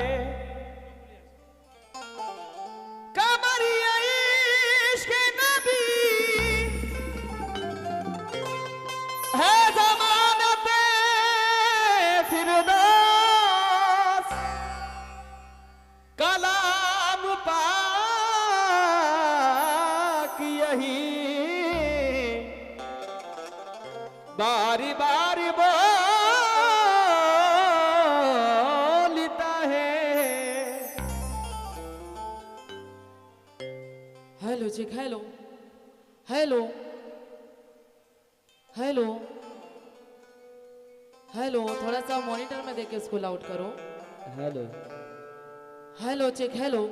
कलाम पाक यही बारी बारी बोलता है। हेलो जी, हेलो हेलो हेलो हेलो, थोड़ा सा मॉनिटर में देख के इसको लाउड करो। Hello hello check hello.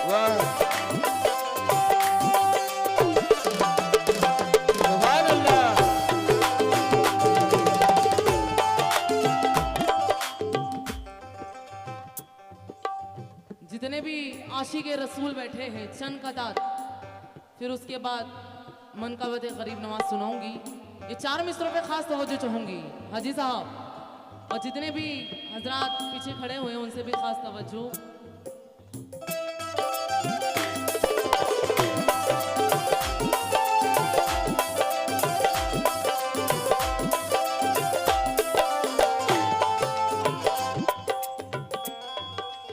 वाह सुभान अल्लाह। जितने भी आशिक रसूल बैठे हैं चंद कतार, फिर उसके बाद मन का वदे गरीब नवाज सुनाऊंगी। ये 4 मिसरों पे खास तवज्जो चाहूंगी हाजी साहब, और जितने भी हजरात पीछे खड़े हुए हैं उनसे भी खास तवज्जो।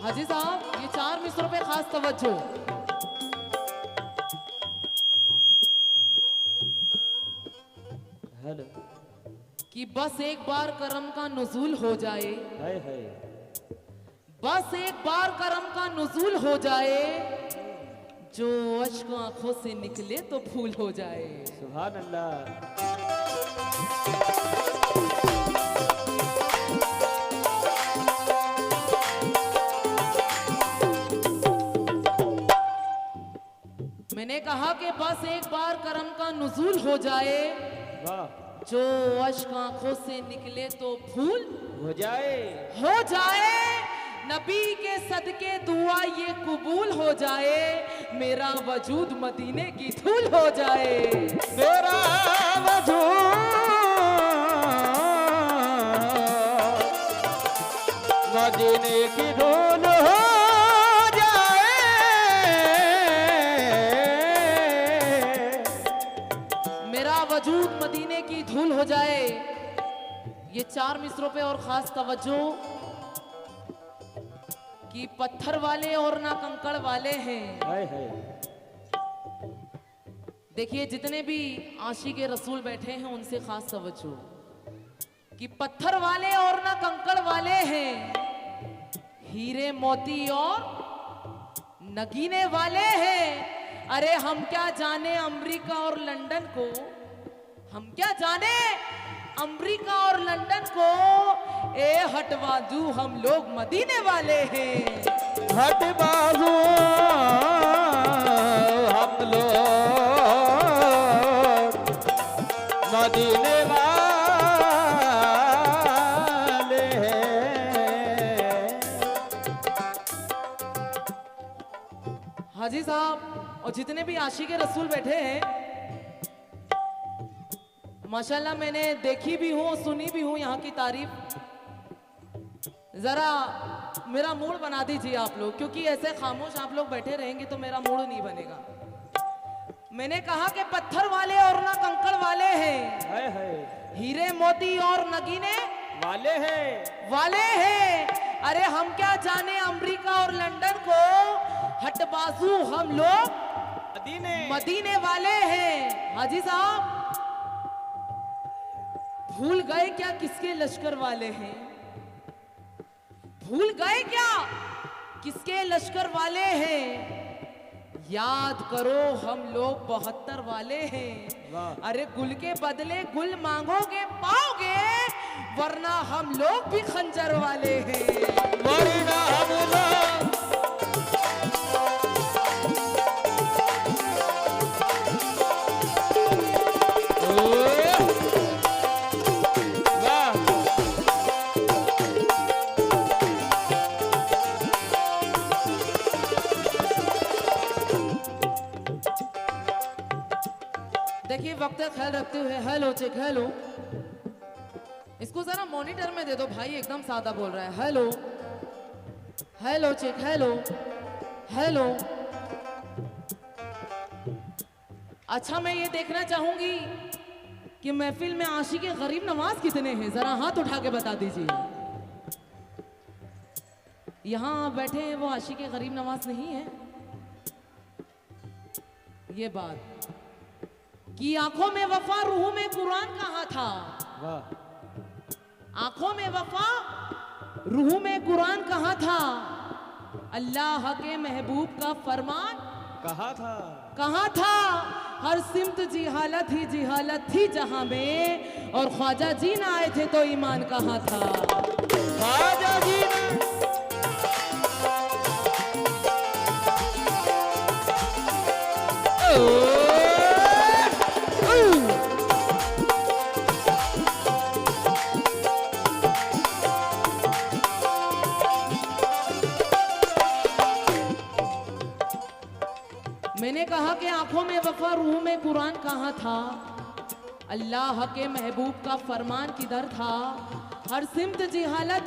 हाजी साहब, ये 4 मिसरों पे खास तवज्जो। हेलो कि बस एक बार करम का नुज़ूल हो जाए, हाय हाय बस एक बार करम का नुज़ूल हो जाए, जो अश्क आंखों से निकले तो फूल हो जाए। सुभान अल्लाह। मैंने कहा कि बस एक बार करम का नुज़ूल हो जाए, वाह जो अश्क आंखों से निकले तो फूल हो जाए। हो जाए। नबी के सदके दुआ ये कबूल हो जाए, मेरा वजूद मदीने की धूल हो जाए। मेरा वजूद मदीने की धूल हो जाए। मेरा वजूद मदीने की धूल हो जाए। ये 4 मिसरों पे और खास तवज्जो कि पत्थर वाले और ना कंकड़ वाले हैं। हाय हाय देखिए जितने भी आशिक़े रसूल बैठे हैं उनसे खास तवज्जो कि पत्थर वाले और ना कंकड़ वाले हैं, हीरे मोती और नगीने वाले हैं। अरे हम क्या जाने अमेरिका और लंदन को, हम क्या जाने अमेरिका और लंदन को, ए हटवाजू हम लोग मदीने वाले हैं। हट बाजू हम लोग मदीने वाले हैं। हाजी साहब और जितने भी आशिक़े रसूल बैठे हैं, माशाल्लाह मैंने देखी भी हूँ सुनी भी हूँ यहाँ की तारीफ। जरा मेरा मूड बना दीजिए आप लोग, क्योंकि ऐसे खामोश आप लोग बैठे रहेंगे तो मेरा मूड नहीं बनेगा। मैंने कहा कि पत्थर वाले और ना कंकड़ वाले हैं, हाय हाय हीरे मोती और नगीने वाले हैं। वाले हैं। अरे हम क्या जाने अमेरिका और लंदन को, हटबाजू हम लोग मदीने मदीने वाले हैं। हाजी साहब भूल गए क्या किसके लश्कर वाले हैं? भूल गए क्या किसके लश्कर वाले हैं? याद करो हम लोग 72 वाले हैं। वाह। अरे गुल के बदले गुल मांगोगे पाओगे, वरना हम लोग भी खंजर वाले हैं। वरना हम लोग वाह देखिए वक्त का ख्याल रखते हुए हेलो चेक हेलो, इसको जरा मॉनिटर में दे दो भाई, एकदम सादा बोल रहा है। Hello hello check hello hello. अच्छा मैं ये देखना चाहूंगी कि महफिल में आशिक़े गरीब नवाज कितने हैं, जरा हाथ उठा के बता दीजिए। यहाँ बैठे हैं वो आशिक़े गरीब नवाज नहीं है। ये बात कि आंखों में वफा रूह में कुरान कहाँ था, वाह आंखों में वफा रूह में कुरान कहाँ था, अल्लाह के महबूब का फरमान कहा था कहाँ था। हर सिमत जिहालत थी जहां में, और ख्वाजा जी ना आए थे तो ईमान कहाँ था। ख्वाजा जी ने मैंने कहा कि आंखों में वफा रूह में कुरान कहाँ था, अल्लाह के महबूब का फरमान किधर था। हर सिमत जिहालत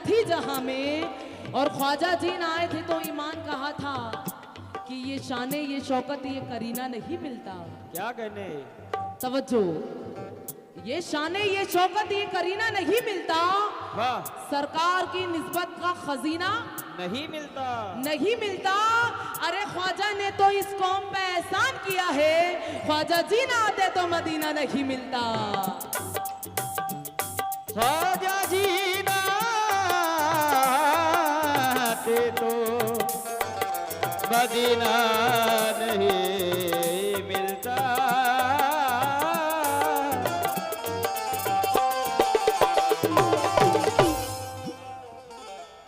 थी जहां में, और ख्वाजा जी ना आए थे तो ईमान कहाँ था। कि ये शाने ये शौकत ये करीना नहीं मिलता। क्या कहने तवज्जो, ये शाने ये शौकत ये करीना नहीं मिलता। वाह सरकार की निस्बत का खजीना नहीं मिलता नहीं मिलता। अरे ख्वाजा ने तो इस कौम पे एहसान किया है, ख्वाजा जी ना आते तो मदीना नहीं मिलता। ख्वाजा जी नाते तो मदीना नहीं मिलता।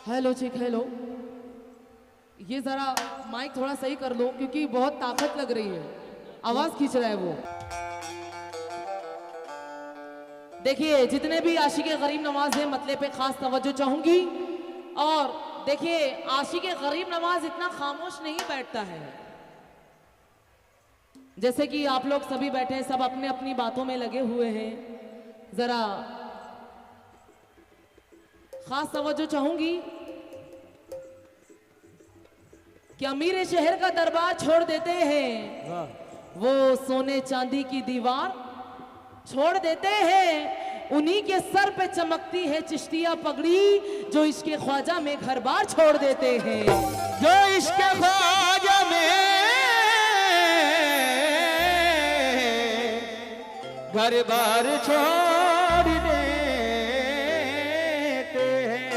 हेलो चिक हेलो, ये जरा माइक थोड़ा सही कर लो क्योंकि बहुत ताकत लग रही है, आवाज खींच रहा है वो। देखिए जितने भी आशिक़े गरीब नवाज है मतले पे खास तवज्जो चाहूंगी। और देखिए आशिक़े गरीब नवाज इतना खामोश नहीं बैठता है, जैसे कि आप लोग सभी बैठे हैं, सब अपने अपनी बातों में लगे हुए हैं। जरा खास तवज्जो चाहूंगी कि अमीर शहर का दरबार छोड़ देते हैं, वो सोने चांदी की दीवार छोड़ देते हैं, उन्हीं के सर पे चमकती है चिश्तिया पगड़ी, जो इसके ख्वाजा में घर बार छोड़ देते हैं। जो इसके ख्वाजा में घर बार छोड़ देते हैं।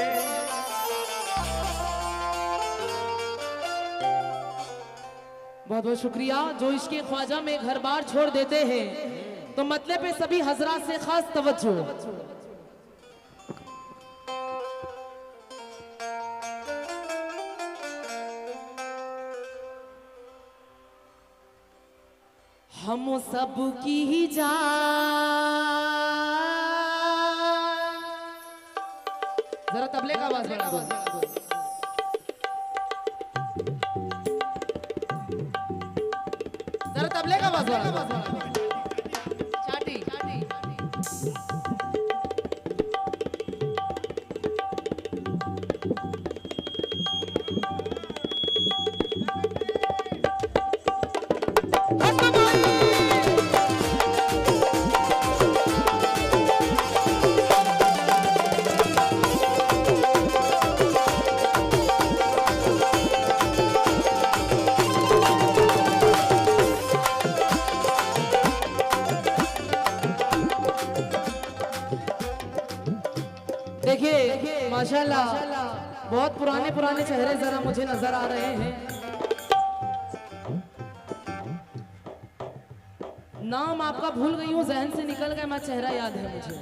बहुत बहुत शुक्रिया। जो इसके ख्वाजा में घर बार छोड़ देते हैं, तो मतलब पे सभी हजरात से खास तवज्जो। हम सब की ही जान, जरा तबले का आवाज बढ़ा दो। जरा तबले का आवाज बढ़ा दो। चाटी देखिए माशाल्लाह बहुत पुराने पुराने चेहरे जरा मुझे नजर आ रहे हैं। नाम आपका भूल गई हूँ, जहन से निकल गया, मैं चेहरा याद है मुझे।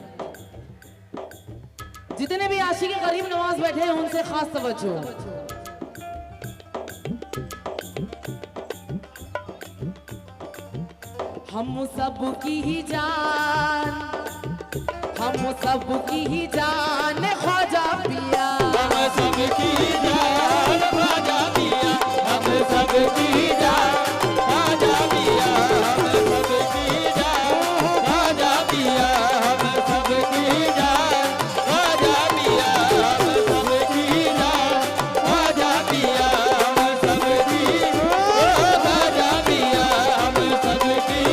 जितने भी आशिक़े गरीब नवाज बैठे हैं उनसे खास तवज्जो। हम सब की ही जान, हम सब की ही जान ख्वाजा पिया, हम सब की जान ख्वाजा पिया, हम सब की जान ख्वाजा पिया, हम सब की जान ख्वाजा पिया, हम सब की जान ख्वाजा पिया, हम सब की जान ख्वाजा पिया, हम सब की ख्वाजा पिया, हम सब की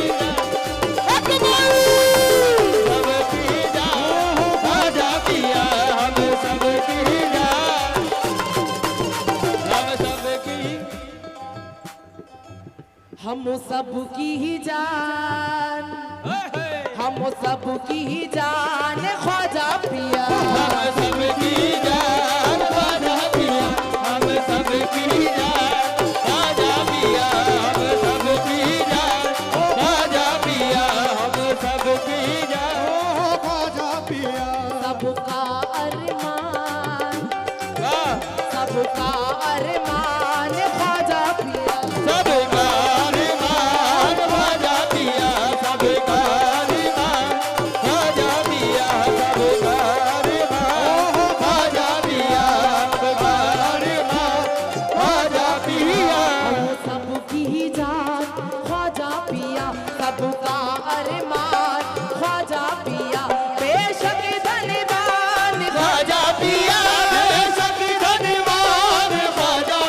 हम सब की ही जान, हम सब की ही जान ख्वाजा पिया, हम सब की जान ख्वाजा पिया, हम सब की जान ख्वाजा पिया, हम सब की जान ख्वाजा पिया, हम सब की जान ख्वाजा पिया। सबका अरमान, सबका अरमान ख्वाजा पिया, सबका अरमान ख्वाजा पिया, सबका अरमान ख्वाजा पिया, सबका अरमान ख्वाजा पिया, सबका अरमान ख्वाजा पिया। हम सब की ही जान ख्वाजा पिया, सबका अरमान ख्वाजा पिया, बेशक धनवान ख्वाजा पिया, बेशक धनवान ख्वाजा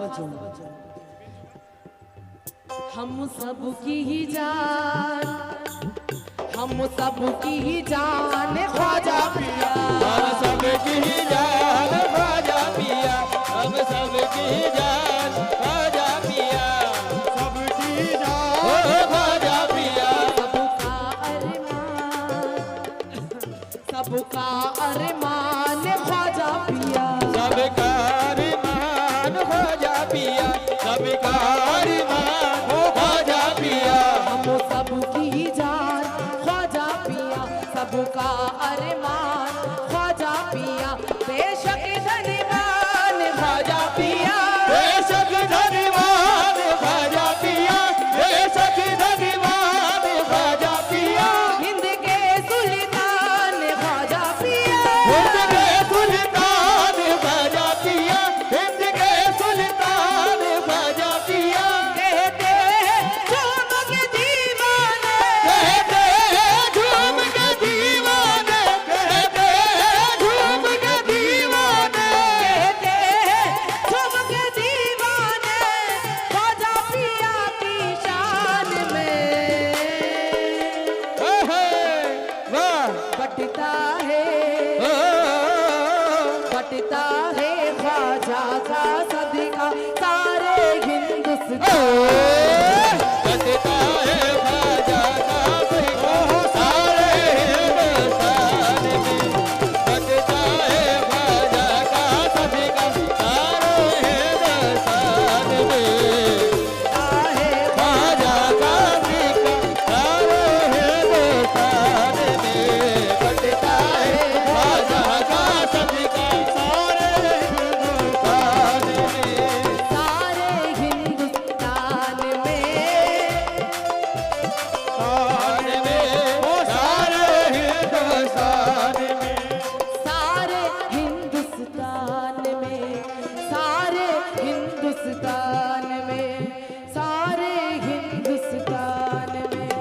तवज्जो। हम सब की ही जान, हम सब की ही जान ख्वाजा पिया, हम सबकी जान ख्वाजा पिया, हम सबकी जान ख्वाजा पिया, सबकी जान ख्वाजा पिया। सबका अरमान ख्वाजा पिया, सबका अरमान ख्वाजा पिया, सबका अरमान ख्वाजा पिया। हम सबकी जान ख्वाजा पिया, सबका अरमान ख्वाजा पिया। बेशक धनवान ख्वाजा पिया, बेशक धनवान ख्वाजा पिया, बेशक धनवान ख्वाजा पिया। हिंद के सुल्तान ख्वाजा पिया, हिंद के सुल्तान ख्वाजा पिया, हिंद के सुल्तान ख्वाजा पिया। कहते हैं झूम के दीवाने, कहते हैं झूम के दीवाने, कहते हैं झूम के दीवाने। कहते हैं झूम के दीवाने ख्वाजा पिया की शान में वाह बटता है, बटता है ख्वाजा का सदका सारे हिंदुस्तान। बटता है ख्वाजा का सदका सारे हिंदुस्तान में, बटता है ख्वाजा का सदका सारे हिंदुस्तान में, है ख्वाजा का सदका सारे हिंदुस्तान में, बटता है ख्वाजा का सदका सारे हिंदुस्तान में। सारे हिंदुस्तान में, सारे हिंदुस्तान में, सारे हिंदुस्तान में, सारे हिंदुस्तान में, सारे हिंदुस्तान में।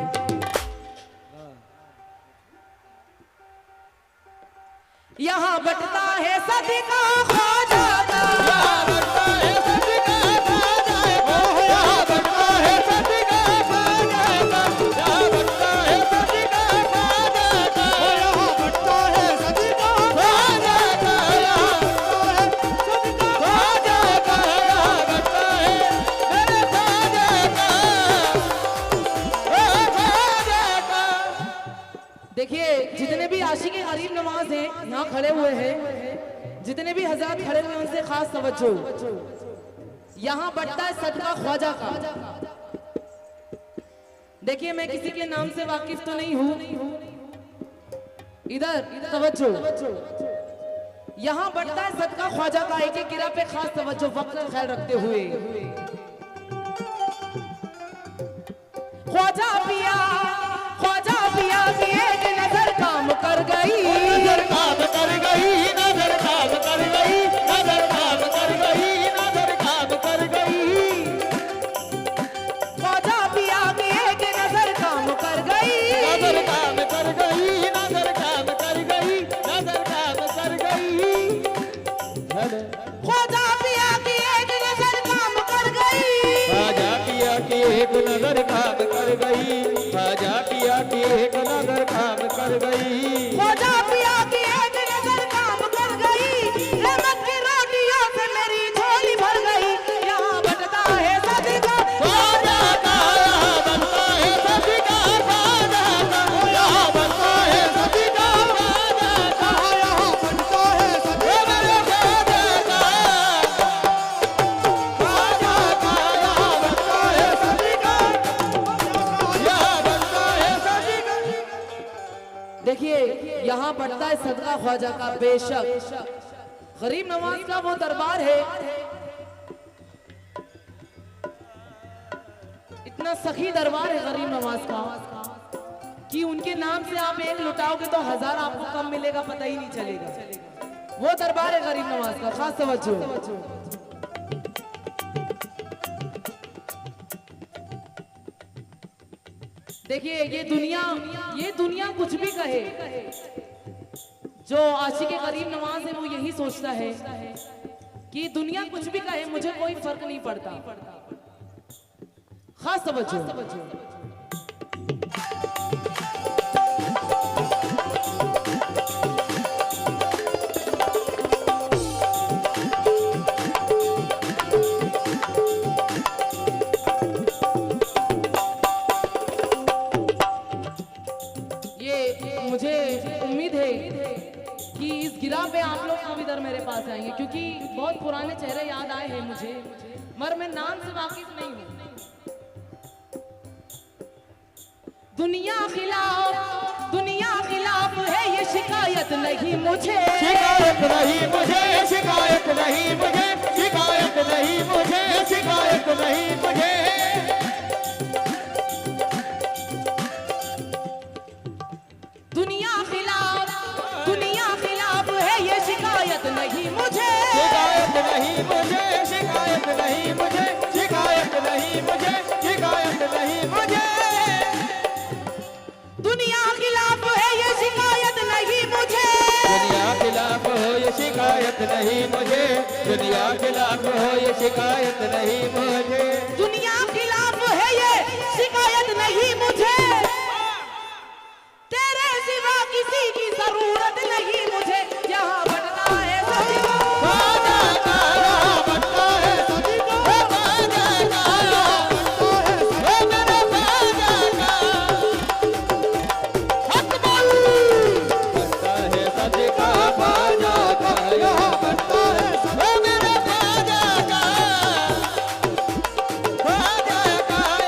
यहाँ बटता है सदका ख्वाजा का, बटता है सदका ख्वाजा का, यहाँ बटता है सदका ख्वाजा का, यहाँ बटता है सदका ख्वाजा का, यहाँ बटता है सदका ख्वाजा का, यहाँ बटता है सदका ख्वाजा का, यहाँ बटता है मेरे ख्वाजा का, ओ ख्वाजा का। देखिए जितने भी आशिक गरीब नवाज हैं यहाँ खड़े हुए हैं, जितने भी हजरत खड़े हुए हैं उनसे खास तवज्जो। यहाँ बढ़ता है सदका ख्वाजा का। देखिए मैं किसी के नाम से वाकिफ तो नहीं हूँ, इधर तवज्जो। यहाँ बढ़ता है सदका ख्वाजा का, एक एक गिरा पे खास तवज्जो वक्त का ख्याल रखते हुए। ख्वाजा पिया, ख्वाजा पिया की एक नजर काम कर गई, नजर काम कर गई, नजर काम कर गई, नजर काम कर गई, नजर काम कर गई। ख्वाजा पिया की एक नजर काम कर गई, नजर काम कर गई, नजर काम कर गई, नजर काम कर गई। ख्वाजा पिया की एक नजर काम कर गई, ख्वाजा पिया की एक नजर काम कर गई, ख्वाजा पिया की एक नजर काम कर गई। ख्वाजा पिया की एक नजर काम कर गई। रहमत की रोटियों से मेरी झोली भर गई। यहाँ बटता है सदका ख्वाजा का, यहाँ बनता है सदका ख्वाजा का, यहाँ बनता है सदका ख्वाजा का, यहाँ बनता है सदका मेरे ख्वाजा का, ख्वाजा का, यहाँ बनता है सदका, यहाँ बनता है सदका। देखिए यहाँ बढ़ता है सदका ख्वाजा का। बेशक गरीब नवाज का वो दरबार है, इतना सखी दरबार है गरीब नवाज का कि उनके नाम से आप एक लुटाओगे तो 1000 आपको कम मिलेगा, पता ही नहीं चलेगा। वो दरबार है गरीब नवाज का, खास तवज्जो। देखिए ये दुनिया कुछ भी कहे, जो आशिक गरीब नवाज है वो यही सोचता है कि दुनिया कुछ भी कहे मुझे कोई फर्क नहीं पड़ता। खास तवज्जो। मुझे उम्मीद है कि इस गिरा पे आप लोग कभी इधर मेरे पास आएंगे, क्योंकि बहुत पुराने चेहरे याद आए हैं मुझे, मगर मैं नाम से वाकिफ नहीं हूँ। दुनिया खिलाफ है ये शिकायत नहीं मुझे, शिकायत नहीं मुझे, शिकायत नहीं मुझे, शिकायत नहीं मुझे, शिकायत नहीं मुझे। दुनिया खिलाफ है ये शिकायत नहीं मुझे, शिकायत नहीं मुझे, शिकायत नहीं मुझे, शिकायत नहीं मुझे, शिकायत नहीं मुझे। दुनिया खिलाफ है ये शिकायत नहीं मुझे, दुनिया खिलाफ हो ये शिकायत नहीं मुझे, दुनिया खिलाफ हो ये शिकायत नहीं मुझे, दुनिया खिलाफ है ये शिकायत नहीं मुझे। तेरे सिवा किसी की जरूरत नहीं मुझे, यहाँ बढ़ता है सभी को, बाजा का यहाँ बढ़ता है सभी को, बाजा का यहाँ बढ़ता है, ओ मेरे बाजा का हक बोल। बढ़ता है सभी का बाजा का यहाँ बढ़ता है, ओ मेरे बाजा का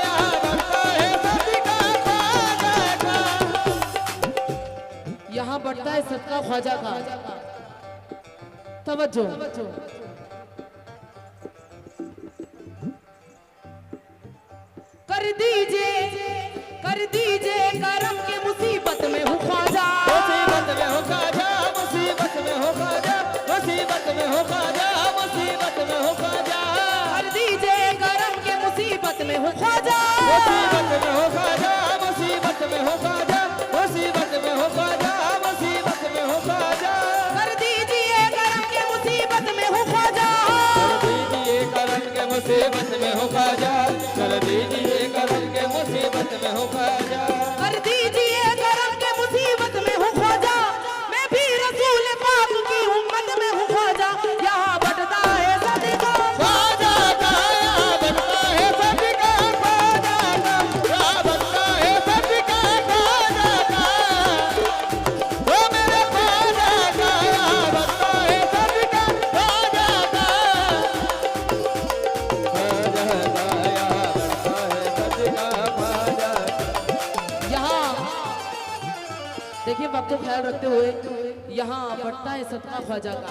यहाँ बढ़ता है सभी का बाजा का। यहाँ बढ़ता है सदका ख्वाजा का। तवज्जो। कर दीजिए करम के मुसीबत में हूँ ख्वाजा, मुसीबत में हो ख्वाजा, मुसीबत में हो ख्वाजा, मुसीबत में हो ख्वाजा, मुसीबत में हो ख्वाजा। कर दीजिए करम के मुसीबत में हूँ ख्वाजा, मुसीबत में हो ख्वाजा, मुसीबत में हो ख्वाजा, मुसीबत में हो ख्वाजा, मुसीबत में हो ख्वाजा। कर दीजिए करम के मुसीबत में हूँ ख्वाजा, कर दीजिए करम के मुसीबत में हो ख्वाजा, कर दीजिए करम के मुसीबत में हो ख्वाजा, कर दीजिए करम के मुसीबत में हूँ ख्वाजा। मैं भी रसूल पाक की उम्मत में हूँ ख्वाजा, यहाँ बढ़ता है सदका ख्वाजा का यहाँ बढ़ता है सभी का, ख्वाजा का यहाँ बढ़ता है सभी का, ख्वाजा का ओ मेरे ख्वाजा का यहाँ बढ़ता है सभी का, ख्वाजा का ख्वाजा का यहाँ बढ़ता है सभी का, ख्वाजा का। यहाँ देखिए, वक्त को ख्याल रखते हुए यहाँ बढ़ता है सदका ख्वाजा का।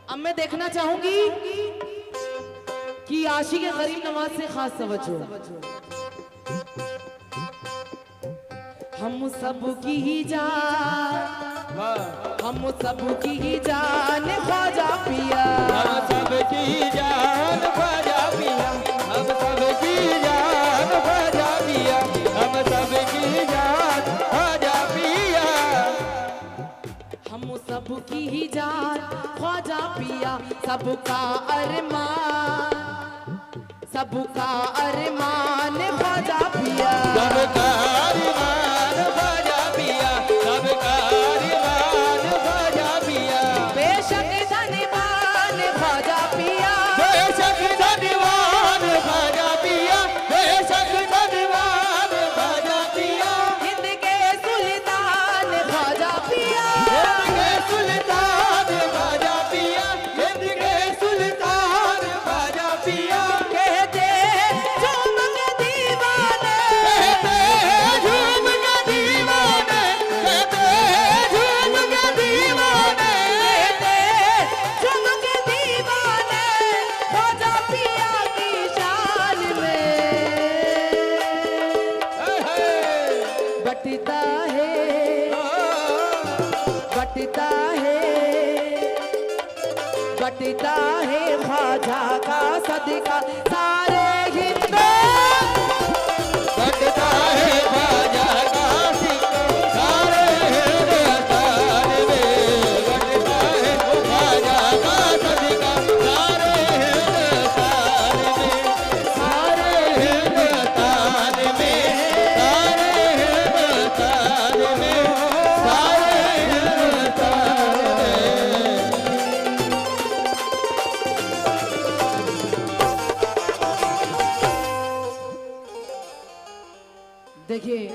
अब मैं देखना चाहूंगी कि आशिक गरीब नवाज से खास तवज्जो। हम सब की ही जान, हम सब की ही जान ख्वाजा पिया, हम सबकी जान ख्वाजा पिया, हम सबकी जान ख्वाजा पिया, हम सबकी जान ख्वाजा पिया, हम सब की ही जान ख्वाजा पिया। सबका अरमान ख्वाजा पिया, सबका अरमान ख्वाजा पिया, सबका अरमान ख्वाजा पिया। बेशक धनवान ख्वाजा पिया, बेशक धनवान ख्वाजा पिया, बेशक धनवान ख्वाजा पिया, हिंद के सुल्तान ख्वाजा पिया, हिंद के सुल्तान ख्वाजा पिया, हिंद के सुल्तान ख्वाजा पिया। कहते झूम के दीवाने, कहते हैं झूम के दीवाने, कहते हैं झूम के दीवाने, कहते झूम के दीवाने ख्वाजा पिया की शान में बटता है, बटता है, बटता है ख्वाजा का सदका सारे हिंदू। बटता है ख्वाजा का सिक्का सारे हिंदुस्तान में, बटता है ख्वाजा का सदका देखिए,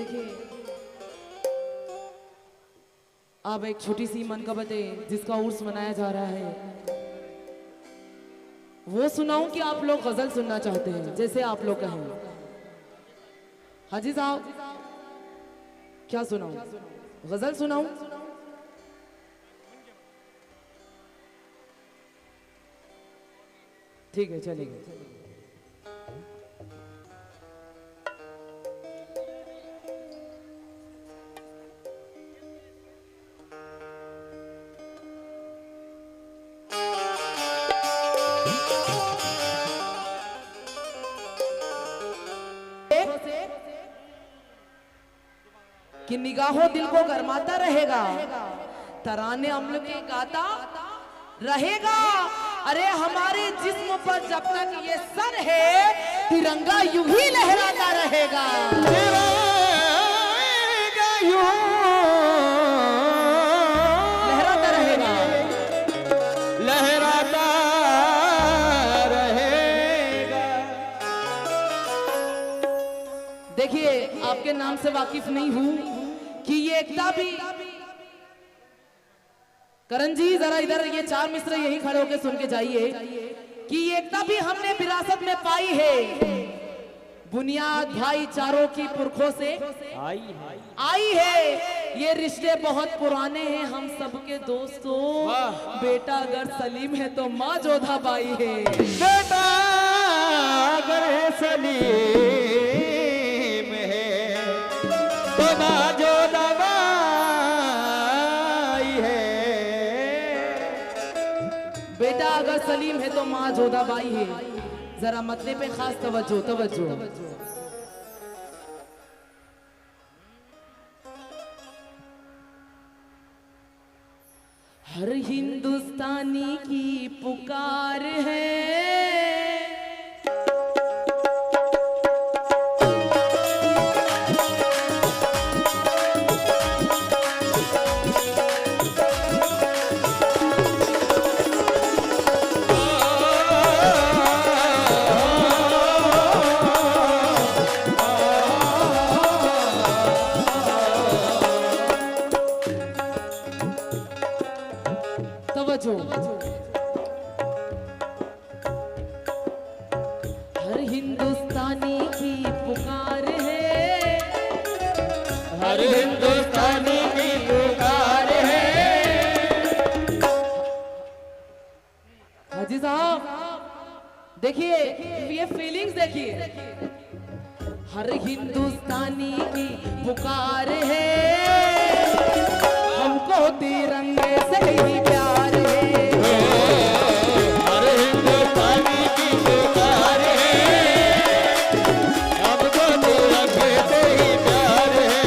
अब एक छोटी सी मनकबत है जिसका उर्स मनाया जा रहा है, वो सुनाऊं कि आप लोग गजल सुनना चाहते हैं? जैसे आप लोग कहें। हाजी साहब, क्या सुनाऊं? गजल सुनाऊं? ठीक है, चलिए। कि निगाहों दिल को गरमाता रहेगा, तराने अम्ल के गाता रहेगा। अरे हमारे जिस्म पर जब तक ये सर है, तिरंगा यूं ही लहराता रहेगा। लहराता रहेगा, लहराता रहेगा। देखिए, आपके नाम से वाकिफ नहीं हूं कि ये एकता भी। करण जी जरा इधर, ये चार मिस्र यहीं खड़े होकर सुन के जाइए कि ये एकता भी हमने विरासत में पाई है। बुनियाद भाईचारों की पुरखों से आई है। ये रिश्ते बहुत पुराने हैं हम सबके दोस्तों। बेटा अगर सलीम है तो माँ जोधा बाई है। बेटा अगर सलीम है तो माँ जोधा बाई है। बेटा अगर सलीम है तो माँ जोधा बाई है। जरा मतले पे खास तवज्जो तवज्जो। हर हिंदुस्तानी की पुकार है, हर हिंदुस्तानी की पुकार है, हर हिंदुस्तानी की पुकार है। हाजी साहब देखिए, ये फीलिंग्स देखिए। हर हिंदुस्तानी की पुकार है, हमको तिरंगे से ही प्यार है। हर हिंदुस्तानी की पुकार है, हमको तिरंगे से ही प्यार है।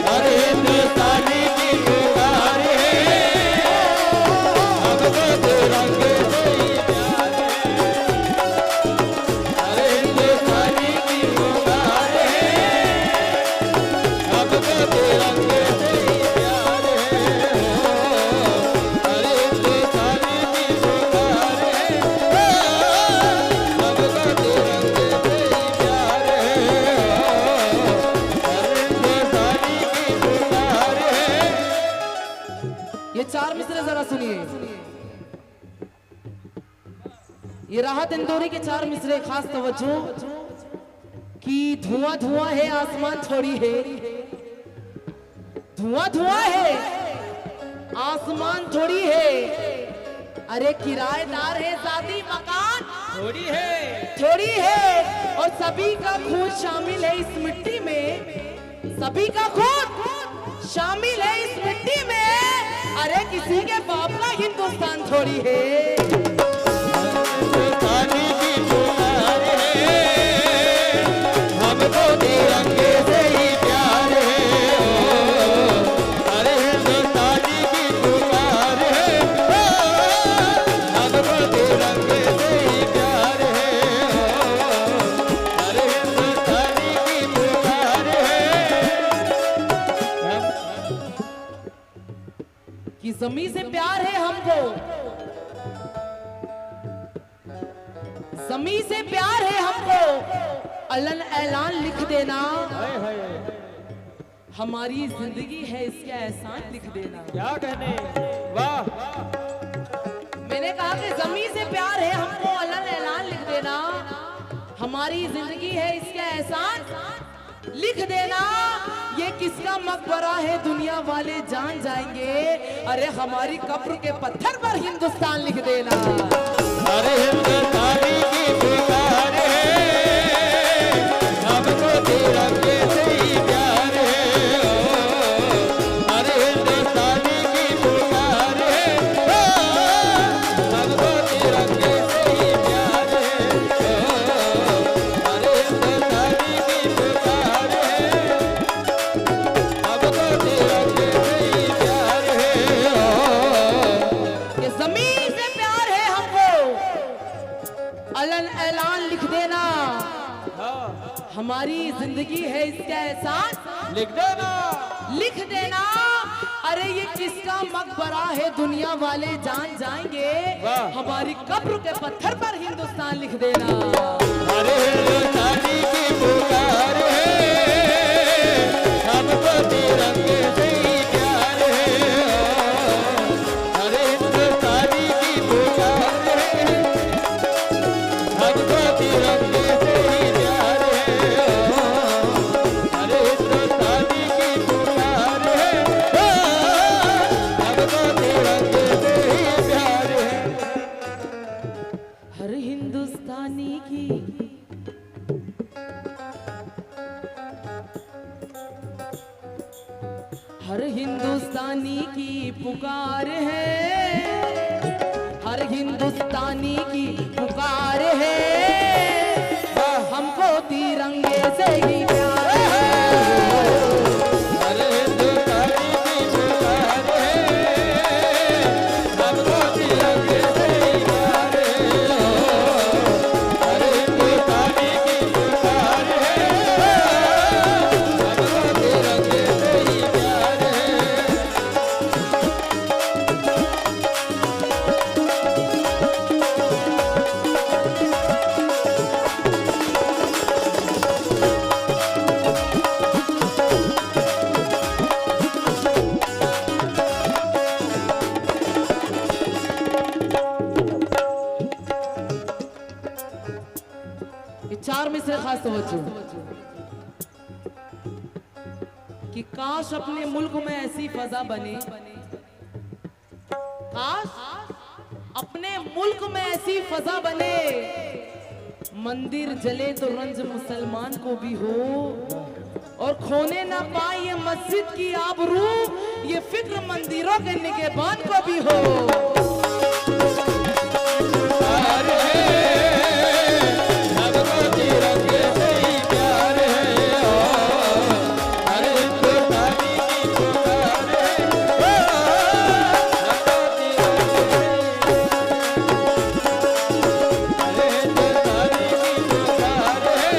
हर हिंदुस्तानी की पुकार है, हमको तिरंगे से ही प्यार है। हर हिंदुस्तानी की पुकार है, हमको तिरंगे से ही प्यार है। हर हिंदुस्तानी की पुकार है, हमको तिरंगे से ही प्यार है। हर हिंदुस्तानी की पुकार है। ये चार मिसरे जरा सुनिए। ये राहत इंदौरी के चार मिसरे, खास तवज्जो कि धुआं धुआं है आसमान थोड़ी है। धुआं धुआं है आसमान थोड़ी है। अरे किराएदार है शादी मकान थोड़ी है, थोड़ी है। और सभी का खून शामिल है इस मिट्टी में, सभी का खून शामिल है इस मिट्टी में। अरे किसी के बाप का हिंदुस्तान थोड़ी है। हिंदुस्तानी की पुकार है, हमको तिरंगे से ही प्यार है। हर हिंदुस्तानी की पुकार है, हमको तिरंगे से ही प्यार है। हर हिंदुस्तानी की पुकार है। कि जमी से प्यार है हमको, जमी से प्यार है हमको। अलन ऐलान लिख देना, हाय हाय हमारी जिंदगी है इसका एहसान लिख देना। क्या कहने, वाह। मैंने कहा कि जमीन से प्यार है हमको अलन ऐलान लिख देना, हमारी जिंदगी है इसका एहसान लिख देना। ये किसका मकबरा है दुनिया वाले जान जाएंगे, अरे हमारी कब्र के पत्थर पर हिंदुस्तान लिख देना। अरे हिंदुस्तानी की पुकार है, हमको तिरंगे से ही प्यार है। अरे हिंदुस्तानी की पुकार है, हमको तिरंगे से ही प्यार है। अरे हिंदुस्तानी की पुकार है, हमको तिरंगे से ही प्यार है। ये जमीन से प्यार है हमको अलन ऐलान लिख देना, हमारी जिंदगी है इसका एहसान लिख देना। लिख देना। अरे ये किसका मकबरा है दुनिया वाले जान जाएंगे, वाह। हमारी कब्र के पत्थर पर हिंदुस्तान लिख देना। अरे हिंदुस्तानी की पुकार है, हमको तिरंगे से ही प्यार है। अरे हिंदुस्तानी की पुकार है, हमको तिरंगे से ही प्यार है। अरे हिंदुस्तानी की पुकार है, हमको तिरंगे से ही प्यार है। हर हिंदुस्तानी की हर हिंदुस्तानी की पुकार है, हर हिंदुस्तानी की पुकार है, हमको तिरंगे से ही प्यार है। अरे हिंदुस्तानी की पुकार है, हमको तिरंगे से ही प्यार है। अरे हिंदुस्तानी की पुकार है, हमको तिरंगे से ही प्यार है। ये चार में से खास तवज्जो कि काश अपने मुल्क में ऐसी फजा बने, काश अपने मुल्क में ऐसी फजा बने, मंदिर जले तो रंज मुसलमान को भी हो, और खोने ना पाए ये मस्जिद की आबरू, ये फिक्र मंदिरों के निगहबान को भी हो। प्यार है, हमको तिरंगे से ही प्यार है। अरे हिंदुस्तानी की पुकार है, हमको तिरंगे से अरे हिंदुस्तानी की पुकार है।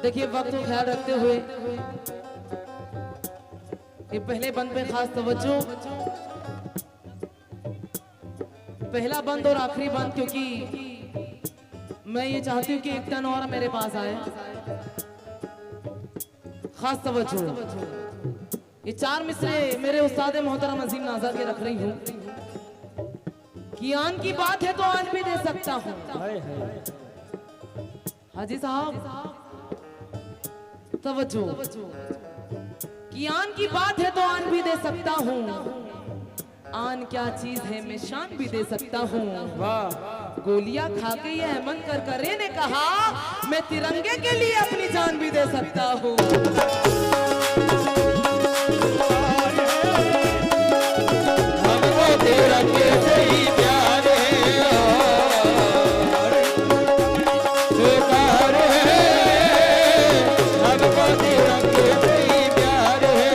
देखिए वक्त को ख्याल रखते हुए ये पहले बंद पे खास तवज्जो, पहला बंद और आखिरी बंद, क्योंकि मैं ये चाहती हूँ कि एक टन और मेरे पास आए। खास तवज्जो, ये चार मिसरे मेरे उस्ताद मोहतरम अजीम नाज़र के रख रही हूँ कि आन की बात है तो आन भी दे सकता हूँ। हाजी साहब तवज्जो, कि आन की बात है तो आन भी दे सकता हूँ, आन क्या चीज है मैं शान भी दे सकता हूँ। गोलियां खा के ये अहमद करकरे ने कहा मैं तिरंगे के लिए अपनी जान भी दे सकता हूँ। हमको तिरंगे से ही प्यार है। पुकार है, हमको तिरंगे से ही प्यार है।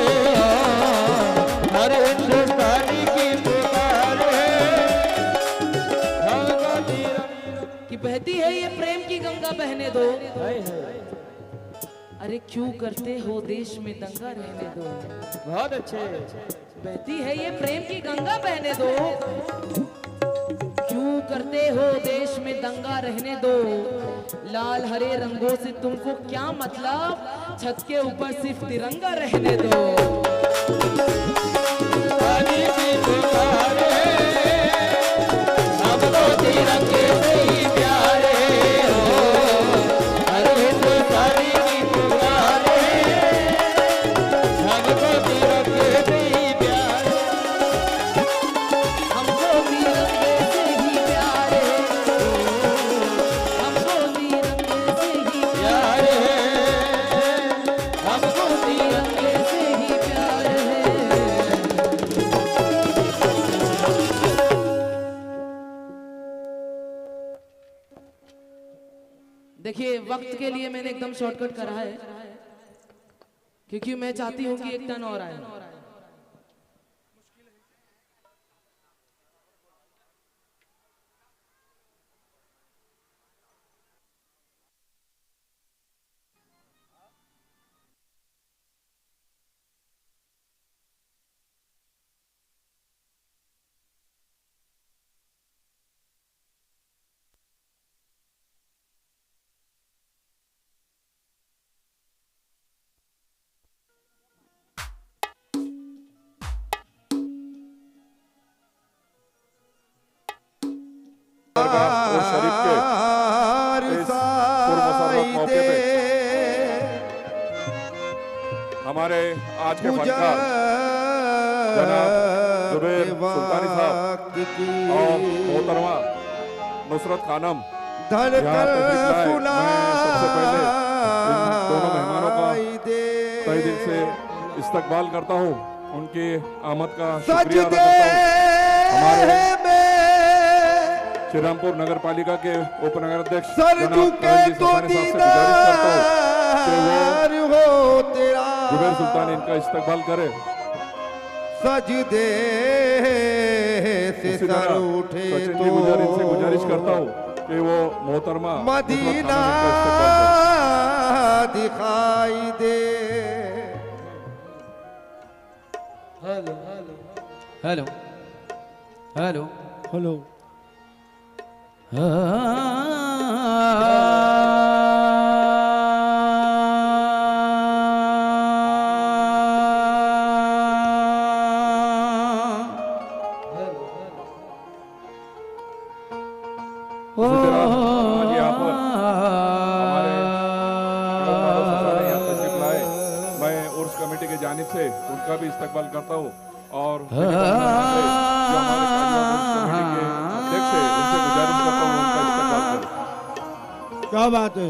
बहती है ये प्रेम की गंगा बहने दो। अरे क्यों करते हो देश में दंगा रहने दो। बहुत अच्छे। बहती है ये प्रेम की गंगा बहने दो। क्यों करते हो देश में दंगा रहने दो। लाल हरे रंगों से तुमको क्या मतलब, छत के ऊपर सिर्फ तिरंगा रहने दो। पानी की पुकार है, हम तो तिरंगे से ही प्यारे हो। अरे हिंदुस्तानी की पुकार है, हमको तिरंगे से ही प्यारे। हमको तिरंगे से ही प्यारे, हमको तिरंगे से ही प्यारे है, हमको तिरंगे से ही प्यार है। देखिए वक्त के लिए मैंने एकदम शॉर्टकट करा है, क्योंकि मैं चाहती हूँ कि एक टन और आए। और शरीफ के इस पुरमसरत मौके पे हमारे आज के फनकार जनाब जुबैर सुल्तानी साहब और मोहतरमा नुसरत खानम यहाँ तशरीफ लाए। मैं सबसे पहले इन दोनों मेहमानों का तहे दिल से इस्तकबाल करता हूँ, उनकी आमद का शुक्रिया अदा करता हूँ। हमारे श्रीरामपुर नगर पालिका के उप नगर अध्यक्ष जनाब रणजीत सुल्तानी साहब से गुजारिश करता हूँ कि वो जुबैर सुल्तानी इनका इस्तकबाल करे। सजदे से इसी सर तरह उठे सचिन तो जी गुजारिश से गुजारिश करता हूँ कि वो मोहतरमा मदीना दिखाई दे। हेलो हेलो हेलो हेलो इसी तरह आज यहाँ पर हमारे लोग ससारे यहाँ तशरीफ लाए। मैं उर्स कमेटी की जानिब से उनका भी इस्तकबाल करता हूँ और जो हमारे काजी उर्स कमेटी के अध्यक्ष है उनसे गुजारिश करता हूँ उनका इस्तकबाल करें। क्या बात है।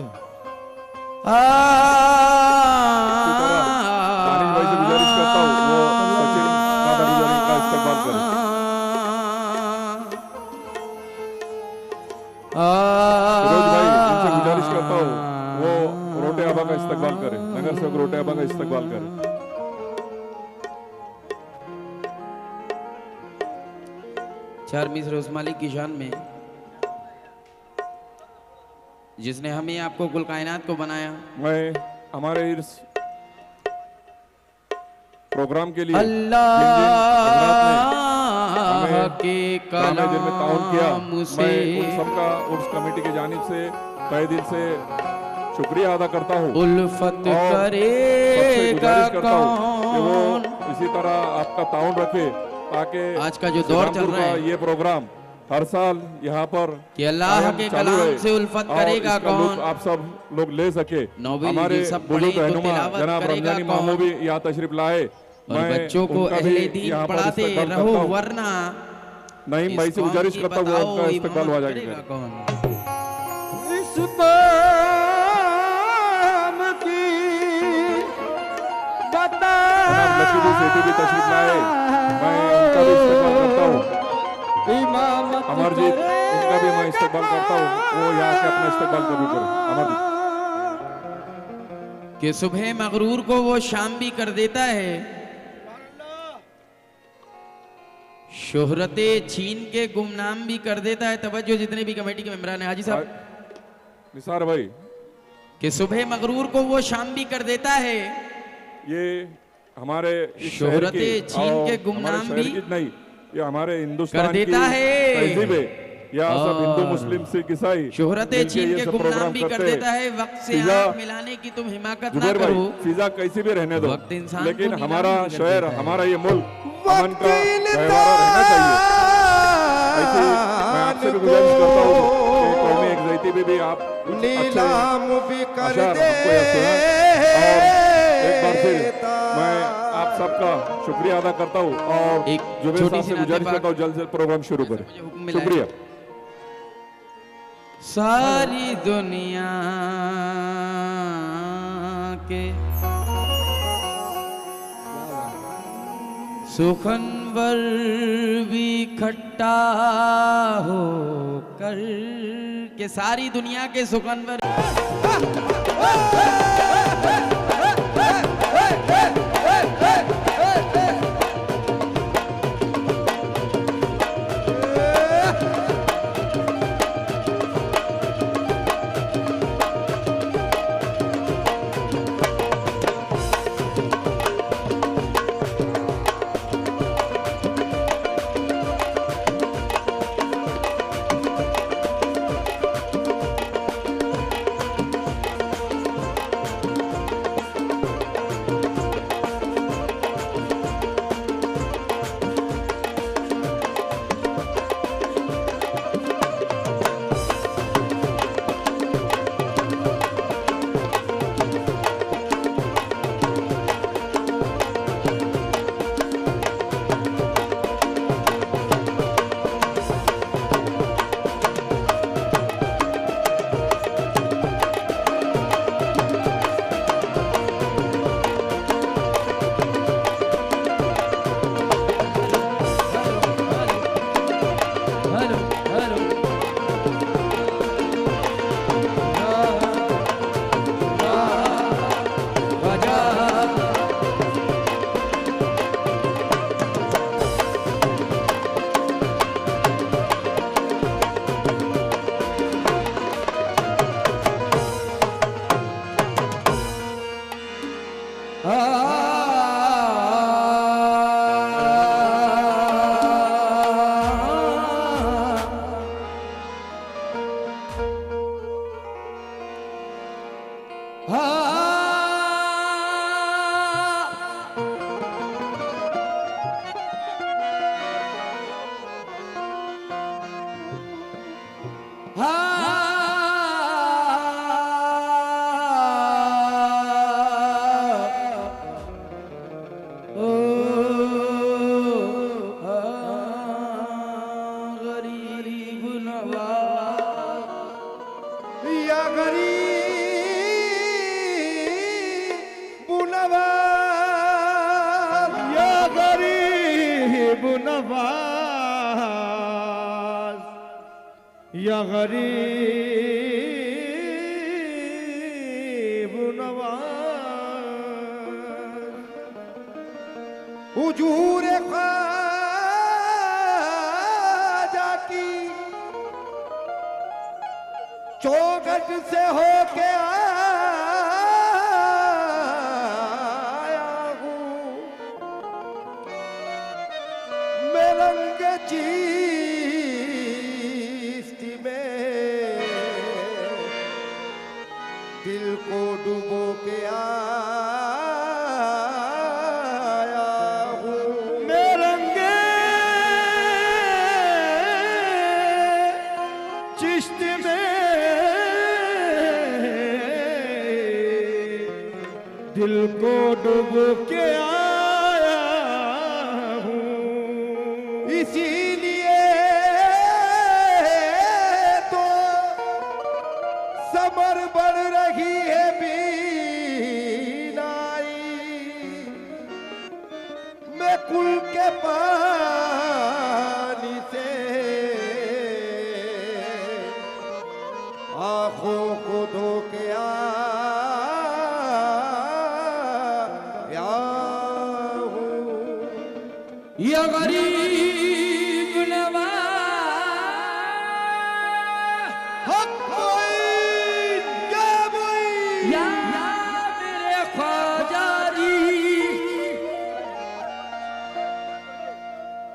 इसी तरह दानिश भाई से गुजारिश करता हूँ वो सचिन कादरी का इस्तकबाल करें। फिरोज भाई उनसे गुजारिश करता हूँ वो रोटे आबा का इस्तकबाल करें, नगर सेवक रोटे आबा का इस्तकबाल करें। चार मिसर उस मालिक की शान में जिसने हमें आपको कुल कायनात को बनाया। मैं हमारे इस प्रोग्राम के लिए अल्लाह के दिन में ताउन किया, कलाम से मैं उन सबका उर्स कमेटी की जानिब से तहे दिल से शुक्रिया अदा करता हूँ उल्फत और सबसे करेगा गुजारिश करता हूँ कि वो कौन। इसी तरह आपका ताउन रखे ताकि आज का जो दौर चल श्रीरामपुर रहा का है ये प्रोग्राम हर साल यहाँ पर कि अल्लाह कायम के चालू कलाम रहे से उल्फत और करेगा इसका कौन। लुत्फ आप सब लोग ले सके। नौवीं हमारे सब बुजुर्ग पढ़े तो रहनुमा तिलावत जनाब करेगा रमजानी कौन। मामू भी यहाँ तशरीफ लाए। और बच्चों को उनका भी अहले दीन यहाँ पर पढ़ाते इस्तकबाल रहो करता हूँ। वरना नईम भाई इस से कौम गुजारिश की करता हूँ वो बताओ उनका इस्तकबाल इमामत हो जाएगा। करेगा कौन। इस कौम की बता जनाब लकीबी सेठी भी तशरीफ लाए, मैं उनका भी इस्तकबाल करता हूँ। इमामत अमरजीत उनका भी मैं इस्तकबाल करता हूँ, वो यहाँ के अपना इस्तकबाल कबूल करें। अमरजीत कि सुबह मगरूर को वो शाम भी कर देता है, शोहरते छीन के गुमनाम भी कर देता है। तवज्जो जितने भी कमेटी के मेंबरान हैं। हाजी साहब निसार भाई, कि सुबह मगरूर को वो शाम भी कर देता है। ये हमारे इस शहर शोहरत की चीन और के हमारे गुमनाम शहर भी की नहीं, ये हमारे हिंदुस्तान कर देता की है। तहजीब है। या सब हिंदू मुस्लिम सिख ईसाई शोहरत मिलके चीन ये के सब गुमनाम प्रोग्राम भी कर करते हैं। देता है। वक्त से फिजा- आंख मिलाने की तुम हिमाकत ना जुबैर भाई, करो। फिजा कैसी भी रहने दो, वक्त इंसान को लेकिन नीलाम हमारा भी कर शहर, देता है। हमारा ये मुल्क अमन का गहवारा रहना चाहिए। ऐसी मैं आपसे भी गुजारिश करता हूँ कि कौमी यकजहती पे भी आप कुछ अच्छे नीलाम भी कर अशार दे हमको यह सुनाएं। और एक बार फिर मैं आप सबका शुक्रिया अदा करता हूँ और एक जुबैर छोटी साहब सी से गुजारिश नाते करता हूँ जल्द से जल्द प्रोग्राम शुरू मुझे हुक्म करें। मिला है। शुक्रिया। सारी दुनिया के सुखनवर भी खट्टा हो कर के, सारी दुनिया के सुखनवर गरीब नवाज या गरीब नवाज, या गरीब नवाज, या गरीब नवाज, हुजूर ख्वाजा की चौखट से होके आया हूँ, मैं रंग चिश्ती में दिल को डुबो के आया हूँ, मैं रंग चिश्ती में दिल को डूब के आया हूँ, इसीलिए तो समर बढ़ रही है बीनाई, मैं कुल के पानी से आंखों को धो के आया हूँ, या गरीब नवाज हक कोई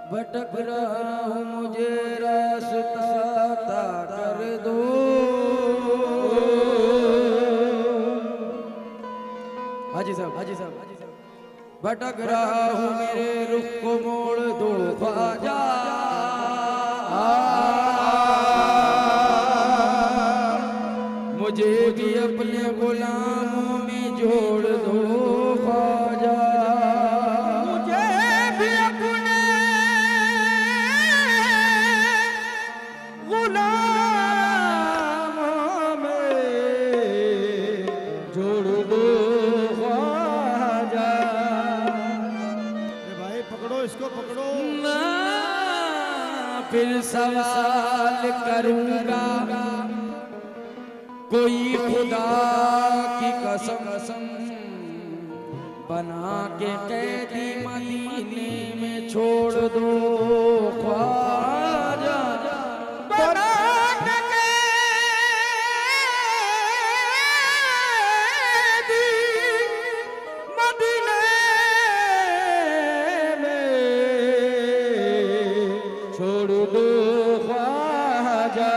भटक रहा हूँ मुझे रास्ता अता कर दो। हाजी साहब, हाजी साहब, हाजी साहब। भटक रहा हूँ मेरे रुख को मोड़ दो ख्वाजा। मुझे भी अपने गुलामों में जोड़ दो ख्वाजा। मुझे भी अपने गुलामों में जोड़ दो ख्वाजा। भाई पकड़ो इसको, पकड़ो। ना फिर सवाल करूंगा कोई खुदा की कसम बना के कैदी मदीने में छोड़ दो ख्वाजा। बना के कैदी मदीने में छोड़ दो ख्वाजा।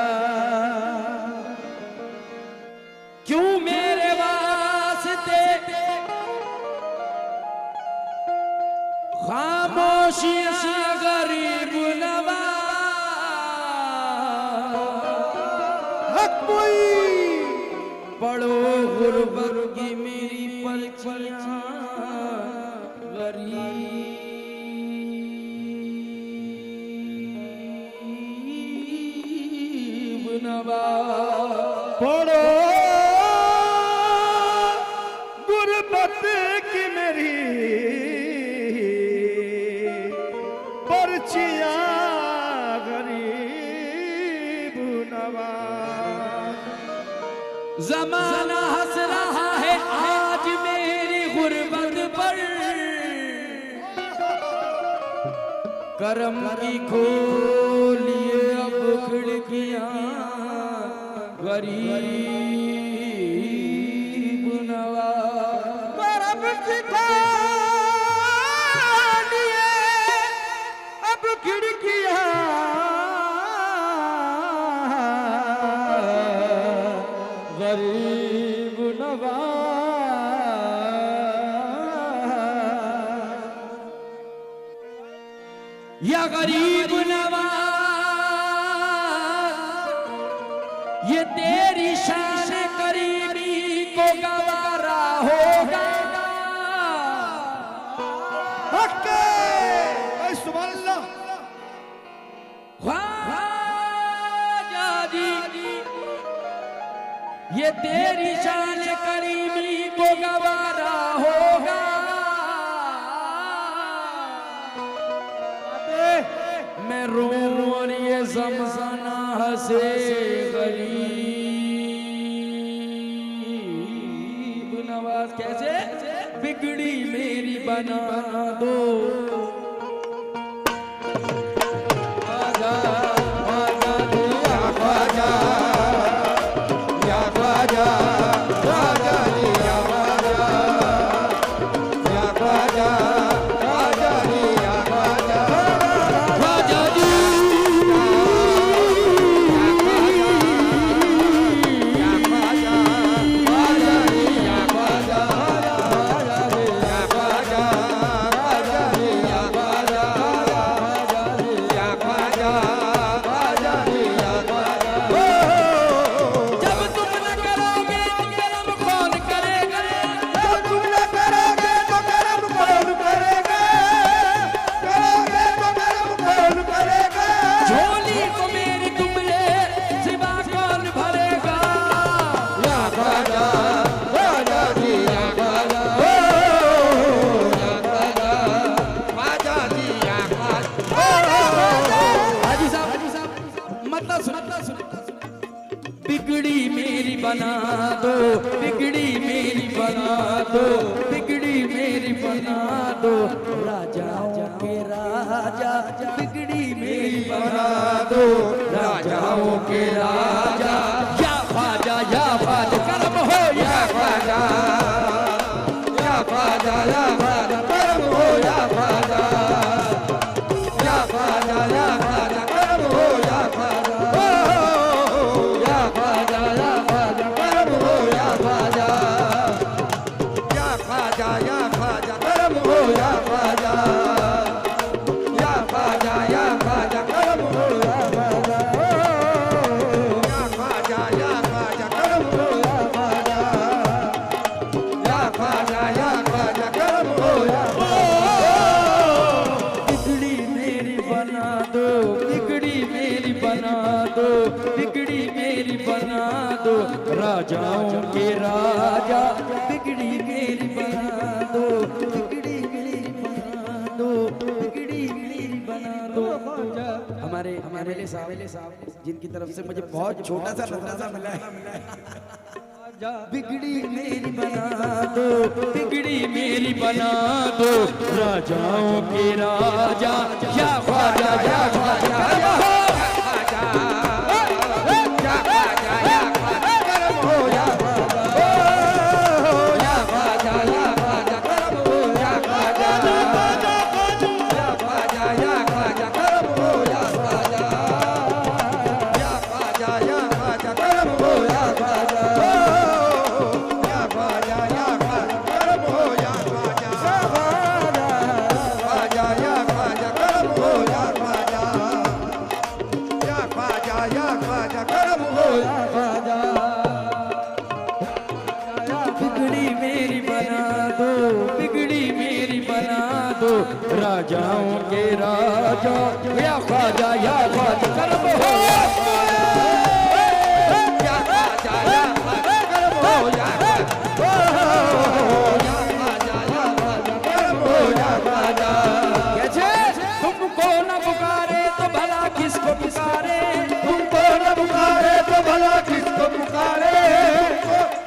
क्यों मेरे वास्ते खामोशियां गरीब नवाज। कोई पढ़ो गुरबत की मेरी पर्चियां गरीब नवाज। पढ़ो गुरबत की मेरी पर्चियां गरीब नवाज। जमाना हंस रहा है आज मेरी गुरबत पर। करम की खोलिए अब खिड़कियां गरीब नवाज। करम की खोलिए अब खिड़कियां गरीब नवाज। या गरीब नवाज ये तेरी शान करीमी को गवारा होगा। सुभान अल्लाह। ख्वाजा जी ये तेरी शान करीमी को गवारा होगा। मैं रोऊं और ये ज़माना हंसे गरीब नवाज। कैसे बिगड़ी मेरी बना दो। बिगड़ी मेरी बना दो, बिगड़ी मेरी बना दो, बिगड़ी मेरी बना दो, राजाओं के राजा बिगड़ी मेरी बना दो, राजाओं के राजा। या ख्वाजा करम हो, या ख्वाजा करम हो, या ख्वाजा दो, बिगड़ी मेरी बना दो, राजाओं के राजा बिगड़ी मेरी बना दो, बिगड़ी मेरी बना दो, बिगड़ी मेरी बना दो। हमारे हमारे साहब जिनकी तरफ से मुझे बहुत छोटा सा मिला है, बिगड़ी मेरी बना दो, बिगड़ी मेरी बना दो, राजाओं के राजा या ख्वाजा या ख्वाजा या ख्वाजा, या ख्वाजा या ख्वाजा करम हो, या ख्वाजा या ख्वाजा, या ख्वाजा करम हो, या ख्वाजा या ख्वाजा, या ख्वाजा करम हो, या ख्वाजा या ख्वाजा, या ख्वाजा करम हो, या ख्वाजा राजाओं के राजा या ख्वाजा या ख्वाजा करम हो, या ख्वाजा या ख्वाजा करम हो, या ख्वाजा या ख्वाजा करम हो, या ख्वाजा। कैसे तुमको न पुकारे तो भला किसको पुकारे, तुमको न पुकारे तो भला किसको पुकारे,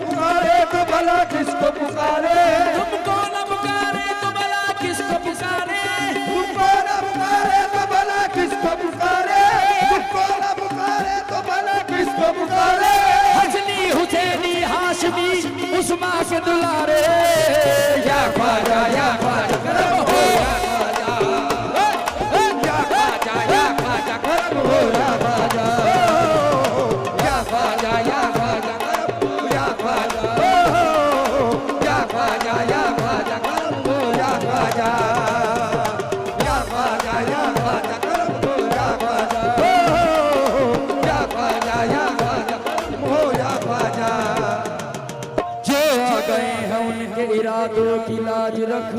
पुकारे तो भला किसको पुकारे, तुमको न पुकारे तो भला किसको पुकारे, तुमको न पुकारे तो भला किसको पुकारे, तुमको न पुकारे तो भला किसको पुकारे, हसनी हुसैनी हाशमी उस्मान के दुलारे, या ख्वाजा या ख्वाजा करम हो, या ख्वाजा या ख्वाजा, या ख्वाजा करम हो, या ख्वाजा या ख्वाजा, या ख्वाजा करम हो, या ख्वाजा या ख्वाजा, या ख्वाजा करम हो, या ख्वाजा या ख्वाजा, या ख्वाजा करम हो, या ख्वाजा या ख्वाजा, या ख्वाजा करम हो, या ख्वाजा। जो आ गए हैं उनके इरादों की लाज रख,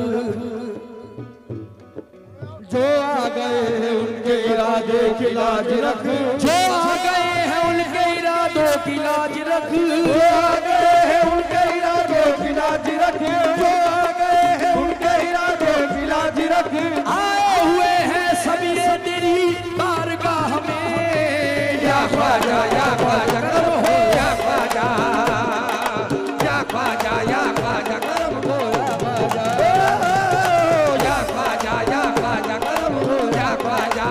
जो आ गए हैं उनके इरादे की लाज रख, जो आ गए हैं उनके इरादों की लाज रख, जो आ गए हैं उनके इरादों की लाज रख, जो आ गए हैं उनके इरादों की लाज रख, आए हुए हैं सभी तेरी बारगाह में, या ख्वाजा या ख्वाजा करम हो, या ख्वाजा या ख्वाजा, या ख्वाजा करम हो, या ख्वाजा या ख्वाजा करम हो, या ख्वाजा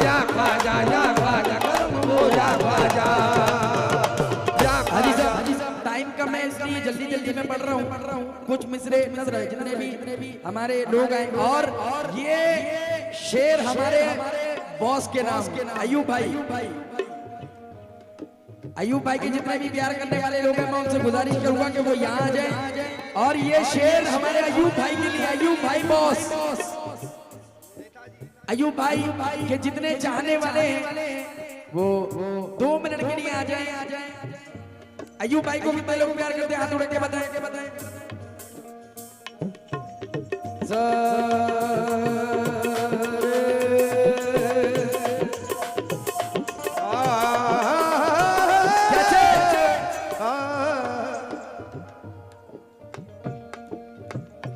या ख्वाजा, या ख्वाजा करम हो, या ख्वाजा या ख्वाजा। हाजी साहब टाइम कम है इसलिए जल्दी में पढ़ रहा हूँ, कुछ मिसरे नजर जितने भी हमारे लोग आए, और ये शेर हमारे बॉस के नाम अयूब भाई, अयूब भाई के जितने भी प्यार करने वाले लोग हैं मैं उनसे गुजारिश करूंगा कि वो यहाँ आ जाएं, और ये शेर हमारे अयूब भाई के लिए, अयूब भाई बॉस, अयूब भाई के जितने चाहने वाले हैं वो 2 मिनट के लिए आ जाएं। अयूब भाई को कितने लोग प्यार करते हैं, हाथ उड़ा के बताएं।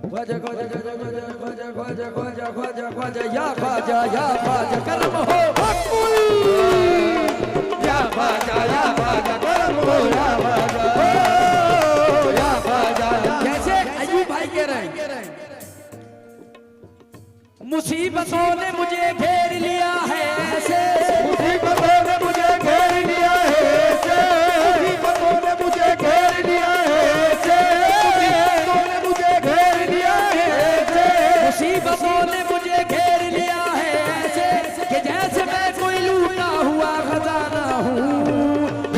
ख्वाजा ख्वाजा ख्वाजा ख्वाजा ख्वाजा ख्वाजा ख्वाजा, या ख्वाजा या ख्वाजा करम हो, या ख्वाजा या ख्वाजा करम हो, या ख्वाजा या ख्वाजा। कैसे अयूब भाई कह रहे हैं, मुसीबतों ने मुझे घेर लिया है ऐसे, मुसीबतों ने मुझे घेर लिया है ऐसे, मुसीबतों ने मुझे घेर लिया है ऐसे, मुसीबतों ने मुझे घेर लिया है ऐसे, मुसीबतों ने मुझे घेर लिया है ऐसे, कि जैसे मैं कोई लूटा हुआ खजाना हूँ,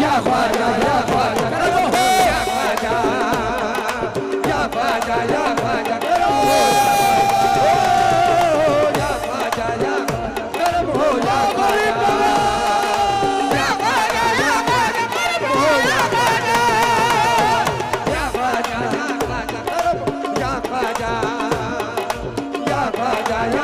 या ख्वाजा या ख्वाजा करम हो, या ख्वाजा या ख्वाजा, या ख्वाजा करम हो, या ख्वाजा या ख्वाजा करम हो, या ख्वाजा या ख्वाजा, या ख्वाजा करम हो, या ख्वाजा या ख्वाजा, या ख्वाजा करम, या ख्वाजा या ख्वाजा,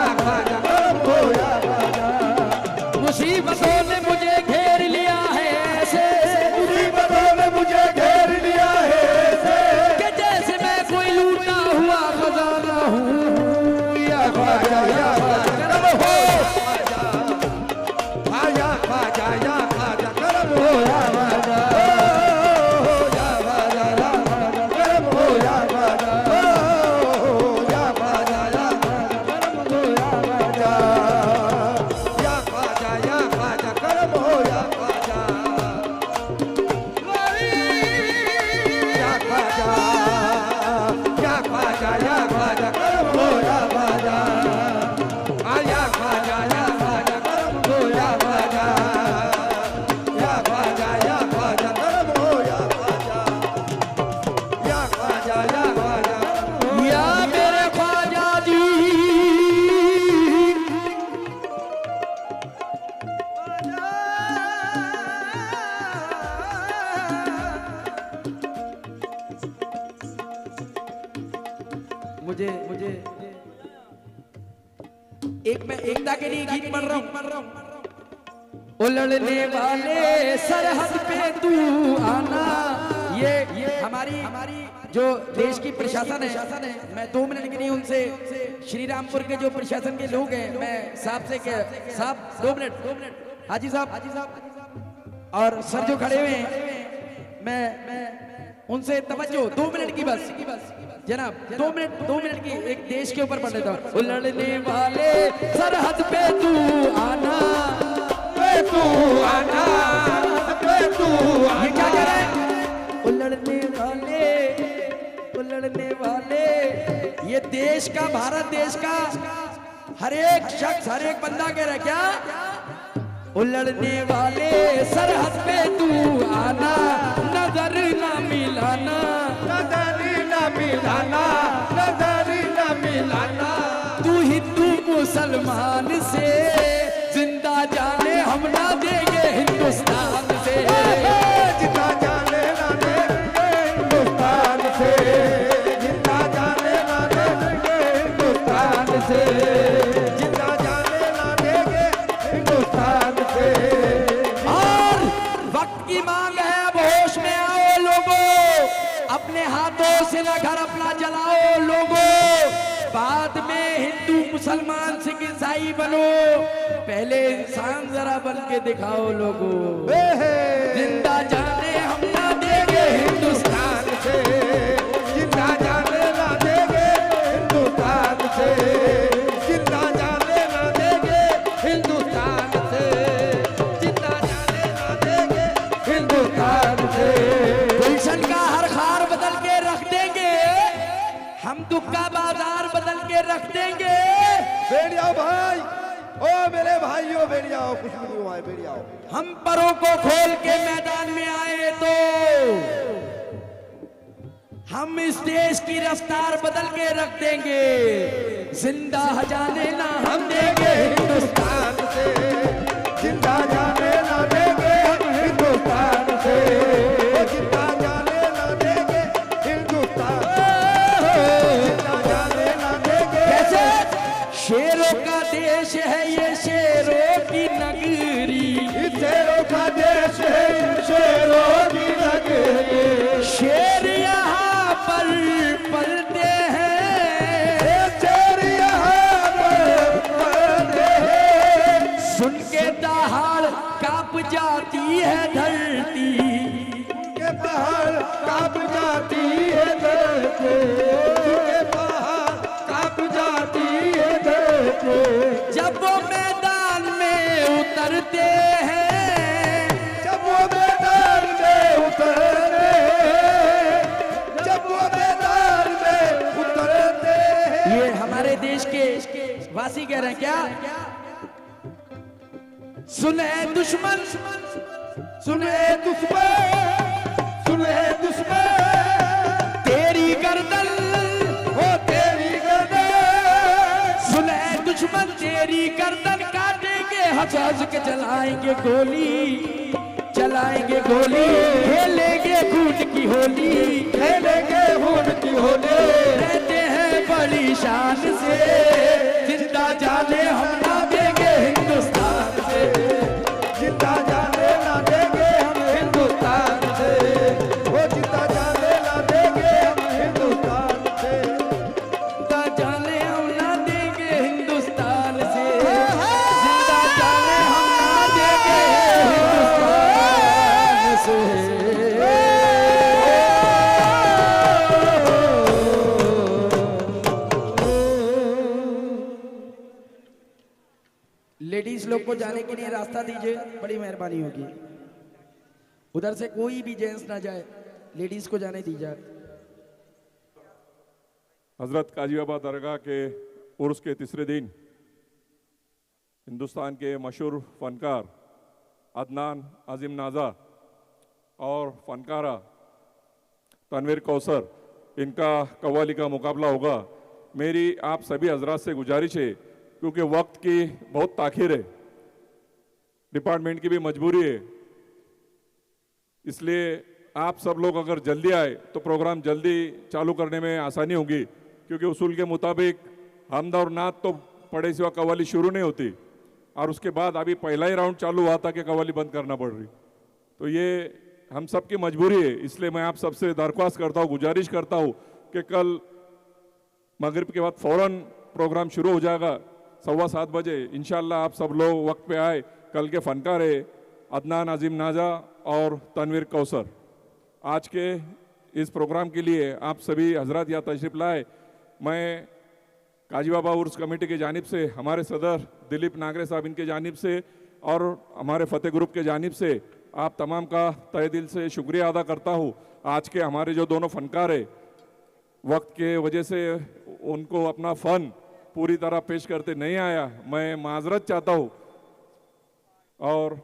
एक मैं एकता के लिए गीत पढ़ रहा हूँ। ओ लड़ने वाले सरहद पे तू आना, ये हमारी जो देश की प्रशासन है, मैं 2 मिनट के लिए उनसे, श्री रामपुर के जो प्रशासन के लोग हैं, मैं साहब 2 मिनट, हाजी साहब और सर जो खड़े हुए हैं, मैं उनसे तवज्जो 2 मिनट की बस जनाब, 2 मिनट की एक देश के ऊपर पढ़ लेता हूँ। लड़ने वाले सरहद पे तू आना, तू आना, तू ये क्या कह रहा है? ओ लड़ने वाले, ये देश का, भारत देश का हर एक शख्स, हर एक बंदा कह रहा है क्या? ओ लड़ने वाले सरहद पे तू आना, नजर ना मिलाना, नजर न मिलाना, नजर न मिलाना। तू हिंदू मुसलमान से जिंदा जाने हम ना देंगे हिंदुस्तान से, जिंदा जाने ना देंगे हिंदुस्तान से, जिंदा जाने ना देंगे हिंदुस्तान से, जिंदा जाने ना देंगे हिंदुस्तान से। और वक्त की मांग है, अब होश में आओ लोगों, अपने हाथों से न घर अपना जलाओ लोगों, बाद में हिंदू मुसलमान सिख ईसाई बनो, पहले इंसान जरा बन के दिखाओ लोगों, जिंदा जाने हम ना देंगे हिंदुस्तान से, जिंदा जाने ना देंगे हिंदुस्तान से, जिंदा जाने ना देंगे हिंदुस्तान से, जिंदा जाने ना देंगे हिंदुस्तान से। गुलशन का हर खार बदल के रख देंगे, हम दुख का बाजार बदल के रख देंगे। बेड़ियाओ भाई, ओ मेरे भाइयों बेड़ियाओ, कुछ भी नहीं हुआ है बेड़ियाओ। हम परों को खोल के मैदान में आए तो हम इस देश की रफ्तार बदल के रख देंगे, जिंदा जाने ना हम देंगे हिंदुस्तान से, जिंदा जाने ना देंगे हम हिंदुस्तान से, ओ जिंदा जाने ना देंगे हिंदुस्तान से, जिंदा जाने ना देंगे। कैसे? शेरों का देश है ये, शेरों की नगरी, शेरों का देश है शेरों की नगरी, शेर यहाँ पर पलते हैं, शेर यहाँ पर पलते हैं, सुन के दहाड़ कांप जाती है धरती, के पहाड़ कांप जाती है धरती, के पहाड़ कांप जाती है धरती। जब वो मैदान में उतरते हैं, जब वो मैदान में उतरते हैं, जब वो मैदान में उतरते हैं। ये हमारे देश के वासी कह रहे हैं क्या? सुने दुश्मन, सुने दुश्मन, सुने दुश्मन, तेरी गर्दन, हो तेरी गर्दन, सुने दुश्मन तेरी गर्दन काटेंगे, हंस हंस के चलाएंगे गोली, चलाएंगे गोली, खेलेंगे खून की होली, खेलेंगे खून की होली, रहते हैं बड़ी शान से, जिंदा जाने हम ना देंगे हिंदुस्तान से, जिंदा जाने ना देंगे हम हिंदुस्तान से, वो जिंदा जाने ना देंगे हम हिंदुस्तान से, जिंदा जाने हम ना देंगे हिंदुस्तान से, जिंदा जाने हम ना देंगे हिंदुस्तान से। लेडीज लोग को जाने के लिए रास्ता दीजिए, बड़ी मेहरबानी होगी। उधर से कोई भी जेंट्स ना जाए, लेडीज को जाने दीजिए। हजरत काजी बाबा दरगाह के उर्स के तीसरे दिन हिंदुस्तान के मशहूर फनकार अदनान आजिम नाजा और फनकारा तनवीर कौसर, इनका कव्वाली का मुकाबला होगा। मेरी आप सभी हजरात से गुजारिश है, क्योंकि वक्त की बहुत ताखिर है, डिपार्टमेंट की भी मजबूरी है, इसलिए आप सब लोग अगर जल्दी आए तो प्रोग्राम जल्दी चालू करने में आसानी होगी, क्योंकि उसूल के मुताबिक हमद और नात तो पढ़े सिवा कव्वाली शुरू नहीं होती, और उसके बाद अभी पहला ही राउंड चालू हुआ था कि कव्वाली बंद करना पड़ रही। तो ये हम सब की मजबूरी है, इसलिए मैं आप सबसे दरख्वास्त करता हूँ, गुजारिश करता हूँ कि कल मगरिब के बाद फौरन प्रोग्राम शुरू हो जाएगा 7:15 बजे। इंशाल्लाह आप सब लोग वक्त पे आए। कल के फनकार है अदनान अजीम नाजा और तनवीर कौसर। आज के इस प्रोग्राम के लिए आप सभी हजरत या तशरीफ लाए। मैं काजी बाबा उर्स कमेटी की जानिब से, हमारे सदर दिलीप नागरे साहब इनके जानिब से और हमारे फतेह ग्रुप के जानिब से आप तमाम का तहे दिल से शुक्रिया अदा करता हूँ। आज के हमारे जो दोनों फनकार है, वक्त के वजह से उनको अपना फ़न पूरी तरह पेश करते नहीं आया, मैं माजरत चाहता हूँ। और